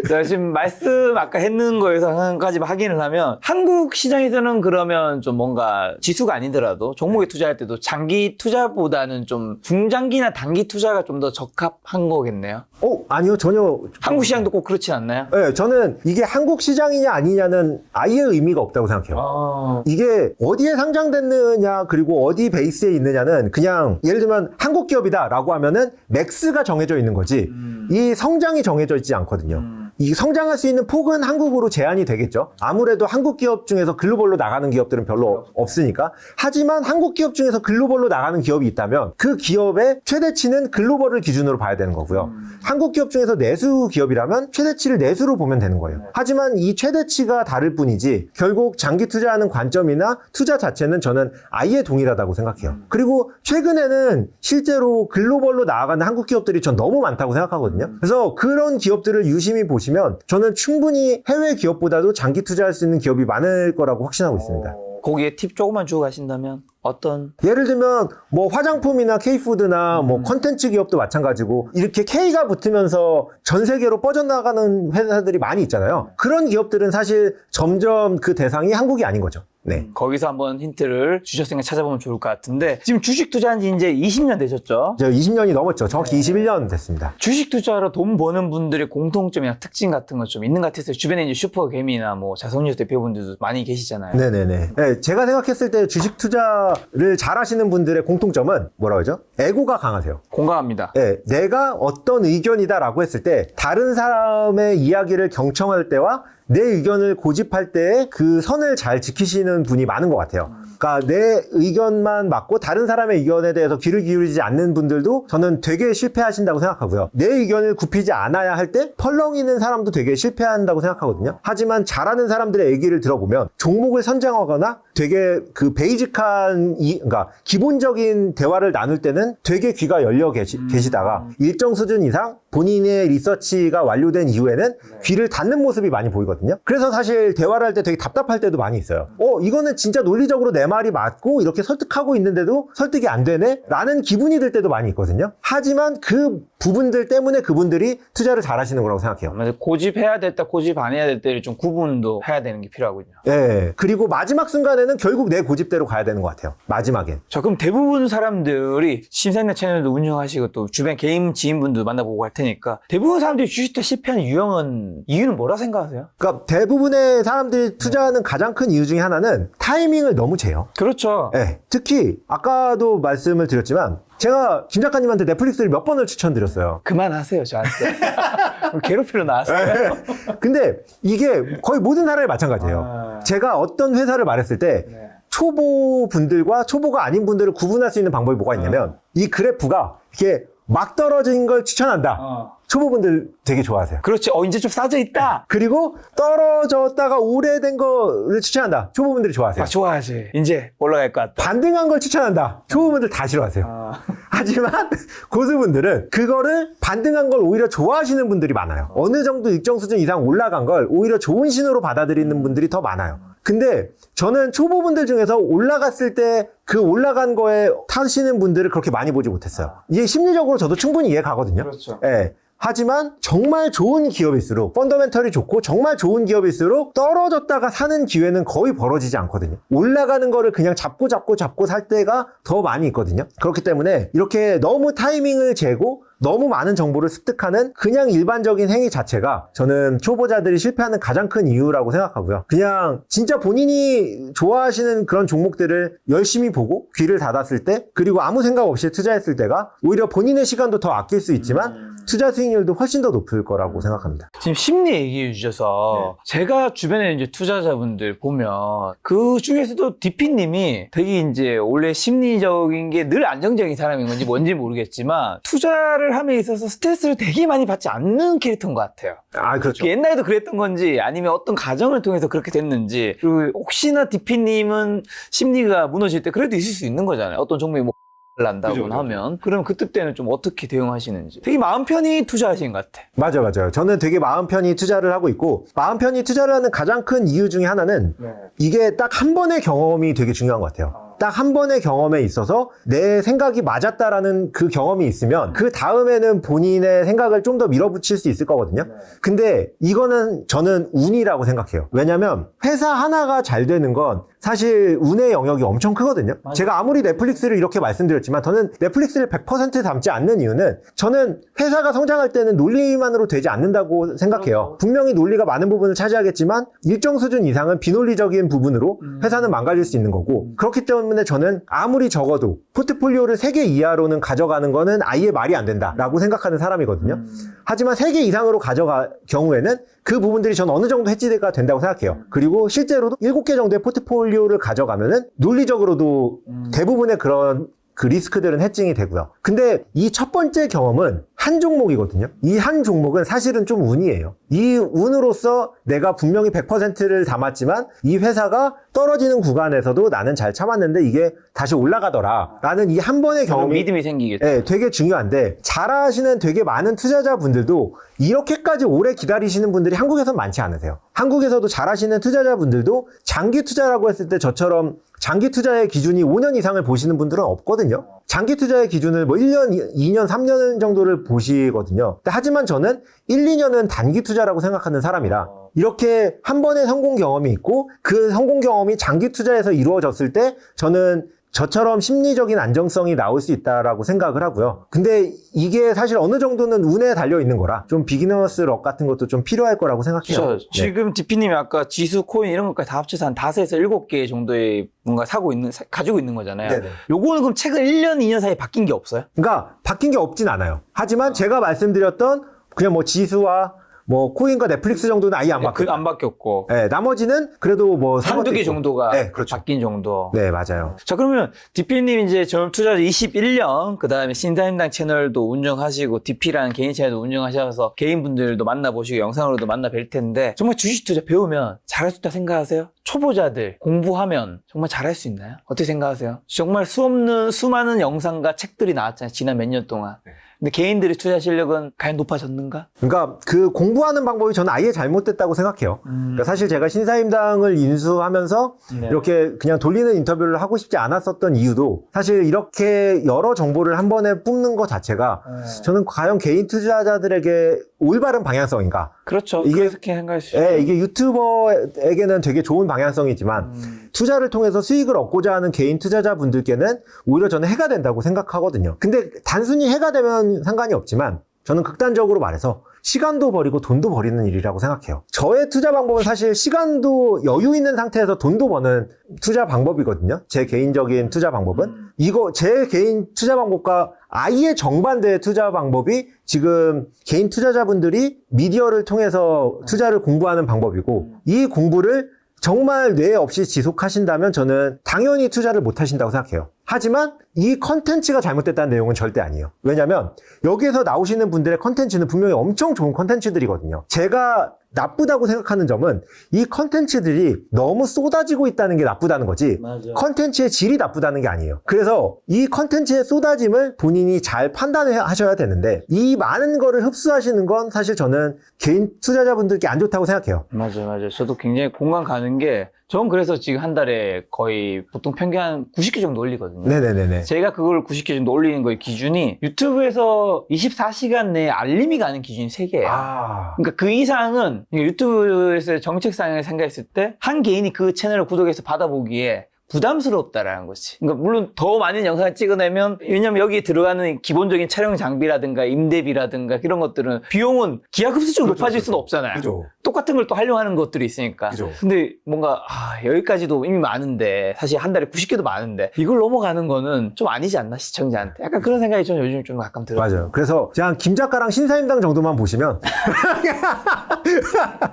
제가 지금 말씀 아까 했는 거에서 한 가지 확인을 하면 한국 시장에서는 그러면 좀 뭔가 지수가 아니더라도 종목에 투자할 때도 장기 투자보다는 좀 중장기나 단기 투자가 좀 더 적합한 거겠네요. 아니요. 전혀. 한국 시장도 꼭 그렇지 않나요? 네, 저는 이게 한국 시장이냐 아니냐는 아예 의미가 없다고 생각해요. 이게 어디에 상장됐느냐 그리고 어디 베이스에 있느냐는 그냥 예를 들면 한국 기업이다 라고 하면은 맥스가 정해져 있는 거지 이 성장이 정해져 있지 않거든요. 이 성장할 수 있는 폭은 한국으로 제한이 되겠죠. 아무래도 한국 기업 중에서 글로벌로 나가는 기업들은 별로 없으니까. 하지만 한국 기업 중에서 글로벌로 나가는 기업이 있다면 그 기업의 최대치는 글로벌을 기준으로 봐야 되는 거고요. 한국 기업 중에서 내수 기업이라면 최대치를 내수로 보면 되는 거예요. 하지만 이 최대치가 다를 뿐이지 결국 장기 투자하는 관점이나 투자 자체는 저는 아예 동일하다고 생각해요. 그리고 최근에는 실제로 글로벌로 나아가는 한국 기업들이 전 너무 많다고 생각하거든요. 그래서 그런 기업들을 유심히 보시면 저는 충분히 해외 기업보다도 장기 투자할 수 있는 기업이 많을 거라고 확신하고 있습니다. 거기에 팁 조금만 주고 가신다면 어떤? 예를 들면 뭐 화장품이나 K푸드나 뭐 컨텐츠 기업도 마찬가지고 이렇게 K가 붙으면서 전 세계로 뻗어나가는 회사들이 많이 있잖아요. 그런 기업들은 사실 점점 그 대상이 한국이 아닌 거죠. 네. 거기서 한번 힌트를 주셨으니까 찾아보면 좋을 것 같은데 지금 주식 투자한 지 이제 20년 되셨죠? 저 20년이 넘었죠. 정확히 21년 됐습니다. 주식 투자로 돈 버는 분들의 공통점이나 특징 같은 거 좀 있는 것 같아서 주변에 이제 슈퍼개미나 뭐 자성뉴스 대표분들도 많이 계시잖아요. 네네네. 네, 제가 생각했을 때 주식 투자를 잘 하시는 분들의 공통점은 뭐라고 하죠? 에고가 강하세요. 공감합니다. 네, 내가 어떤 의견이다라고 했을 때 다른 사람의 이야기를 경청할 때와 내 의견을 고집할 때 그 선을 잘 지키시는 분이 많은 것 같아요. 그러니까 내 의견만 맞고 다른 사람의 의견에 대해서 귀를 기울이지 않는 분들도 저는 되게 실패하신다고 생각하고요. 내 의견을 굽히지 않아야 할 때 펄렁이는 사람도 되게 실패한다고 생각하거든요. 하지만 잘하는 사람들의 얘기를 들어보면 종목을 선정하거나 되게 그 베이직한 그러니까 기본적인 대화를 나눌 때는 되게 귀가 열려 계시다가 일정 수준 이상 본인의 리서치가 완료된 이후에는 귀를 닫는 모습이 많이 보이거든요. 그래서 사실 대화를 할 때 되게 답답할 때도 많이 있어요. 이거는 진짜 논리적으로 내 말이 맞고 이렇게 설득하고 있는데도 설득이 안 되네? 라는 기분이 들 때도 많이 있거든요. 하지만 그 부분들 때문에 그분들이 투자를 잘 하시는 거라고 생각해요. 고집해야 될 때, 고집 안 해야 될 때를 좀 구분도 해야 되는 게 필요하군요. 예. 그리고 마지막 순간에는 결국 내 고집대로 가야 되는 것 같아요. 마지막엔. 자, 그럼 대부분 사람들이 심사위원 채널도 운영하시고 또 주변 개인 지인분도 만나보고 할 테니까 대부분 사람들이 주식 투자 실패하는 이유는 뭐라 생각하세요? 그러니까 대부분의 사람들이 투자하는 가장 큰 이유 중에 하나는 타이밍을 너무 재요. 그렇죠. 예. 특히 아까도 말씀을 드렸지만 제가 김 작가님한테 넷플릭스를 몇 번을 추천드렸어요. 그만하세요, 저한테. 괴롭히러 나왔어요. 근데 이게 거의 모든 사람이 마찬가지예요. 제가 어떤 회사를 말했을 때 초보 분들과 초보가 아닌 분들을 구분할 수 있는 방법이 뭐가 있냐면 이 그래프가 이렇게 막 떨어진 걸 추천한다. 초보분들 되게 좋아하세요. 그렇지. 이제 좀 싸져 있다. 그리고 떨어졌다가 오래된 거를 추천한다. 초보분들이 좋아하세요. 좋아하지. 이제 올라갈 것 같다. 반등한 걸 추천한다. 초보분들 다 싫어하세요. 하지만 고수분들은 그거를 반등한 걸 오히려 좋아하시는 분들이 많아요. 어느 정도 일정 수준 이상 올라간 걸 오히려 좋은 신호로 받아들이는 분들이 더 많아요. 근데 저는 초보분들 중에서 올라갔을 때 그 올라간 거에 타시는 분들을 그렇게 많이 보지 못했어요. 이게 심리적으로 저도 충분히 이해가거든요. 그렇죠. 예. 하지만 정말 좋은 기업일수록 펀더멘털이 좋고 정말 좋은 기업일수록 떨어졌다가 사는 기회는 거의 벌어지지 않거든요. 올라가는 거를 그냥 잡고 살 때가 더 많이 있거든요. 그렇기 때문에 이렇게 너무 타이밍을 재고 너무 많은 정보를 습득하는 그냥 일반적인 행위 자체가 저는 초보자들이 실패하는 가장 큰 이유라고 생각하고요. 그냥 진짜 본인이 좋아하시는 그런 종목들을 열심히 보고 귀를 닫았을 때 그리고 아무 생각 없이 투자했을 때가 오히려 본인의 시간도 더 아낄 수 있지만 투자 수익률도 훨씬 더 높을 거라고 생각합니다. 지금 심리 얘기해 주셔서 제가 주변에 이제 투자자분들 보면 그 중에서도 DP님이 되게 이제 원래 심리적인 게 늘 안정적인 사람인 건지 뭔지 모르겠지만 투자를 함에 있어서 스트레스를 되게 많이 받지 않는 캐릭터인 것 같아요. 아, 그렇죠. 옛날에도 그랬던 건지 아니면 어떤 과정을 통해서 그렇게 됐는지 그리고 혹시나 DP님은 심리가 무너질 때 그래도 있을 수 있는 거잖아요. 어떤 종목이 뭐 난다거나 하면 그럼 그때 때는 좀 어떻게 대응하시는지 되게 마음 편히 투자하시는 것 같아. 맞아요. 저는 되게 마음 편히 투자를 하고 있고 마음 편히 투자를 하는 가장 큰 이유 중에 하나는 이게 딱 한 번의 경험이 되게 중요한 것 같아요. 딱 한 번의 경험에 있어서 내 생각이 맞았다라는 그 경험이 있으면 그 다음에는 본인의 생각을 좀 더 밀어붙일 수 있을 거거든요. 근데 이거는 저는 운이라고 생각해요. 왜냐면 회사 하나가 잘 되는 건 사실 운의 영역이 엄청 크거든요. 제가 아무리 넷플릭스를 이렇게 말씀드렸지만 저는 넷플릭스를 100% 담지 않는 이유는 저는 회사가 성장할 때는 논리만으로 되지 않는다고 생각해요. 분명히 논리가 많은 부분을 차지하겠지만 일정 수준 이상은 비논리적인 부분으로 회사는 망가질 수 있는 거고 그렇기 때문에 때문에 저는 아무리 적어도 포트폴리오를 3개 이하로는 가져가는 거는 아예 말이 안 된다라고 생각하는 사람이거든요. 하지만 3개 이상으로 가져갈 경우에는 그 부분들이 저는 어느 정도 해지가 된다고 생각해요. 그리고 실제로도 7개 정도의 포트폴리오를 가져가면은 논리적으로도 대부분의 그런 그 리스크들은 해칭이 되고요. 근데 이 첫 번째 경험은 한 종목이거든요. 이 한 종목은 사실은 좀 운이에요. 이 운으로서 내가 분명히 100%를 담았지만 이 회사가 떨어지는 구간에서도 나는 잘 참았는데 이게 다시 올라가더라. 라는 이 한 번의 경험이 믿음이 생기겠죠. 네, 되게 중요한데 잘하시는 되게 많은 투자자분들도 이렇게까지 오래 기다리시는 분들이 한국에서는 많지 않으세요. 한국에서도 잘하시는 투자자분들도 장기 투자라고 했을 때 저처럼 장기 투자의 기준이 5년 이상을 보시는 분들은 없거든요. 장기 투자의 기준을 뭐 1년, 2년, 3년 정도를 보시거든요. 하지만 저는 1, 2년은 단기 투자라고 생각하는 사람이라 이렇게 한 번의 성공 경험이 있고 그 성공 경험이 장기 투자에서 이루어졌을 때 저는 저처럼 심리적인 안정성이 나올 수 있다라고 생각을 하고요. 근데 이게 사실 어느 정도는 운에 달려 있는 거라 좀 비기너스 럭 같은 것도 좀 필요할 거라고 생각해요. 그렇죠. 지금 DP님이 아까 지수, 코인 이런 것까지 다 합쳐서 한 5에서 7개 정도의 뭔가 가지고 있는 거잖아요. 네네. 요거는 그럼 최근 1년, 2년 사이에 바뀐 게 없어요? 그러니까 바뀐 게 없진 않아요. 하지만 제가 말씀드렸던 그냥 뭐 지수와 뭐 코인과 넷플릭스 정도는 아예 안 바뀌었고 안 바뀌었고. 네, 나머지는 그래도 뭐 한두 개 정도가 네, 그렇죠. 바뀐 정도. 네, 맞아요. 자, 그러면 DP님 이제 저널 투자자 21년, 그 다음에 신사임당 채널도 운영하시고, DP라는 개인 채널도 운영하셔서 개인분들도 만나보시고, 영상으로도 만나뵐 텐데, 정말 주식 투자 배우면 잘할 수 있다 생각하세요? 초보자들 공부하면 정말 잘할 수 있나요? 어떻게 생각하세요? 정말 수많은 영상과 책들이 나왔잖아요. 지난 몇 년 동안. 근데 개인들의 투자 실력은 과연 높아졌는가? 그러니까 그 공부하는 방법이 저는 아예 잘못됐다고 생각해요. 그러니까 사실 제가 신사임당을 인수하면서 네. 이렇게 그냥 돌리는 인터뷰를 하고 싶지 않았었던 이유도 사실 이렇게 여러 정보를 한 번에 뿜는 것 자체가 저는 과연 개인 투자자들에게 올바른 방향성인가? 그렇죠. 이게- 그렇게 생각할 수 있어요. 예, 이게 유튜버에게는 되게 좋은 방향성이지만 투자를 통해서 수익을 얻고자 하는 개인 투자자분들께는 오히려 저는 해가 된다고 생각하거든요. 근데 단순히 해가 되면 상관이 없지만 저는 극단적으로 말해서 시간도 버리고 돈도 버리는 일이라고 생각해요. 저의 투자 방법은 사실 시간도 여유 있는 상태에서 돈도 버는 투자 방법이거든요. 제 개인적인 투자 방법은. 이거 제 개인 투자 방법과 아예 정반대의 투자 방법이 지금 개인 투자자분들이 미디어를 통해서 투자를 공부하는 방법이고 이 공부를 정말 뇌 없이 지속하신다면 저는 당연히 투자를 못 하신다고 생각해요. 하지만 이 컨텐츠가 잘못됐다는 내용은 절대 아니에요. 왜냐면 여기에서 나오시는 분들의 컨텐츠는 분명히 엄청 좋은 컨텐츠들이거든요. 제가 나쁘다고 생각하는 점은 이 컨텐츠들이 너무 쏟아지고 있다는 게 나쁘다는 거지 맞아. 컨텐츠의 질이 나쁘다는 게 아니에요. 그래서 이 컨텐츠의 쏟아짐을 본인이 잘 판단하셔야 되는데 이 많은 거를 흡수하시는 건 사실 저는 개인 투자자분들께 안 좋다고 생각해요. 맞아요. 저도 굉장히 공감 가는 게, 전 그래서 지금 한 달에 거의 보통 평균 한 90개 정도 올리거든요. 네네네네. 제가 그걸 90개 정도 올리는 거의 기준이 유튜브에서 24시간 내에 알림이 가는 기준이 3개예요. 아. 그러니까 그 이상은 유튜브에서 정책상을 생각했을 때 한 개인이 그 채널을 구독해서 받아보기에 부담스럽다라는 거지. 그러니까 물론 더 많은 영상을 찍어내면, 왜냐면 여기에 들어가는 기본적인 촬영 장비라든가 임대비라든가 이런 것들은 비용은 기하급수적으로 그렇죠, 높아질 그렇죠. 수는 없잖아요. 그죠. 똑같은 걸 또 활용하는 것들이 있으니까. 그죠. 근데 뭔가 여기까지도 이미 많은데, 사실 한 달에 90개도 많은데 이걸 넘어가는 거는 좀 아니지 않나, 시청자한테. 약간 그런 생각이 저는 요즘 좀 가끔 들어요. 맞아요. 그래서 그냥 김 작가랑 신사임당 정도만 보시면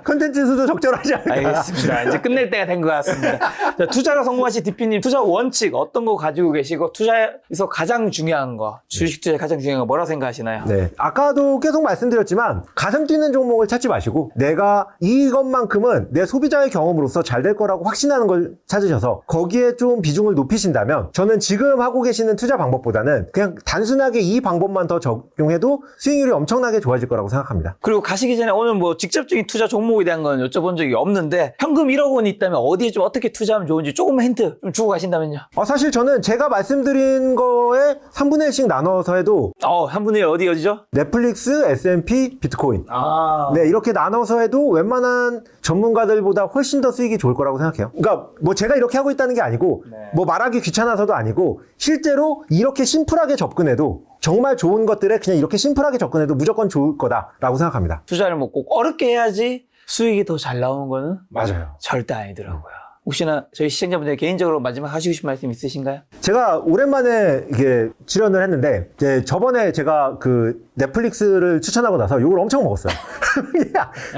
컨텐츠 수도 적절하지 않을까. 알겠습니다. 이제 끝낼 때가 된 것 같습니다. 자, 투자가 성공하신 DP님, 투자 원칙 어떤 거 가지고 계시고, 투자에서 가장 중요한 거, 주식 투자에 가장 중요한 거 뭐라고 생각하시나요? 네. 아까도 계속 말씀드렸지만 가슴 뛰는 종목을 찾지 마시고 내가 이것만큼은 내 소비자의 경험으로서 잘 될 거라고 확신하는 걸 찾으셔서 거기에 좀 비중을 높이신다면 저는 지금 하고 계시는 투자 방법보다는 그냥 단순하게 이 방법만 더 적용해도 수익률이 엄청나게 좋아질 거라고 생각합니다. 그리고 가시기 전에 오늘 뭐 직접적인 투자 종목에 대한 건 여쭤본 적이 없는데, 현금 1억 원이 있다면 어디에 좀 어떻게 투자하면 좋은지 조금만 힌트 좀 주고 가신다면요. 사실 저는 제가 말씀드린 거에 3분의 1씩 나눠서 해도 3분의 1 어디죠? 넷플릭스, S&P, 비트코인 네, 이렇게 나눠서 해도 웬만한 전문가들보다 훨씬 더 수익이 좋을 거라고 생각해요. 그러니까 뭐 제가 이렇게 하고 있다는 게 아니고 뭐 말하기 귀찮아서도 아니고 실제로 이렇게 심플하게 접근해도 정말 좋은 것들에 그냥 이렇게 심플하게 접근해도 무조건 좋을 거다라고 생각합니다. 투자를 뭐 꼭 어렵게 해야지 수익이 더 잘 나오는 거는 맞아요. 절대 아니더라고요. 혹시나 저희 시청자분들 개인적으로 마지막 하시고 싶은 말씀 있으신가요? 제가 오랜만에 이게 출연을 했는데 이제 저번에 제가 그 넷플릭스를 추천하고 나서 욕을 엄청 먹었어요.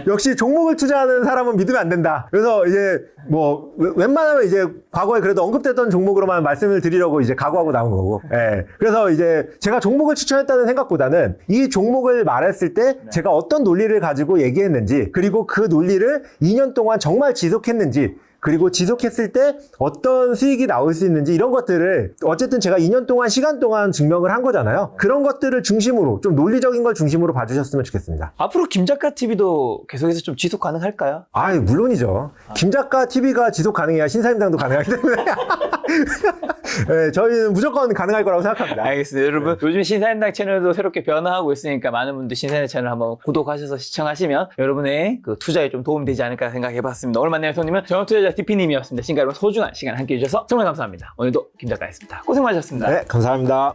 역시 종목을 투자하는 사람은 믿으면 안 된다. 그래서 이제 뭐 웬만하면 이제 과거에 그래도 언급됐던 종목으로만 말씀을 드리려고 이제 각오하고 나온 거고. 예. 그래서 이제 제가 종목을 추천했다는 생각보다는 이 종목을 말했을 때 제가 어떤 논리를 가지고 얘기했는지, 그리고 그 논리를 2년 동안 정말 지속했는지, 그리고 지속했을 때 어떤 수익이 나올 수 있는지, 이런 것들을 어쨌든 제가 2년 동안 시간 동안 증명을 한 거잖아요. 그런 것들을 중심으로 좀 논리적인 걸 중심으로 봐주셨으면 좋겠습니다. 앞으로 김작가 TV도 계속해서 좀 지속 가능할까요? 아, 물론이죠. 김작가 TV가 지속 가능해야 신사임당도 가능하기 때문에 네, 저희는 무조건 가능할 거라고 생각합니다. 알겠습니다. 여러분, 요즘 신사임당 채널도 새롭게 변화하고 있으니까 많은 분들 신사임당 채널 한번 구독하셔서 시청하시면 여러분의 그 투자에 좀 도움이 되지 않을까 생각해봤습니다. 오늘 만난 손님은 정투자자 DP님이었습니다. 지금까지 소중한 시간 함께 해주셔서 정말 감사합니다. 오늘도 김 작가였습니다. 고생 많으셨습니다. 네, 감사합니다.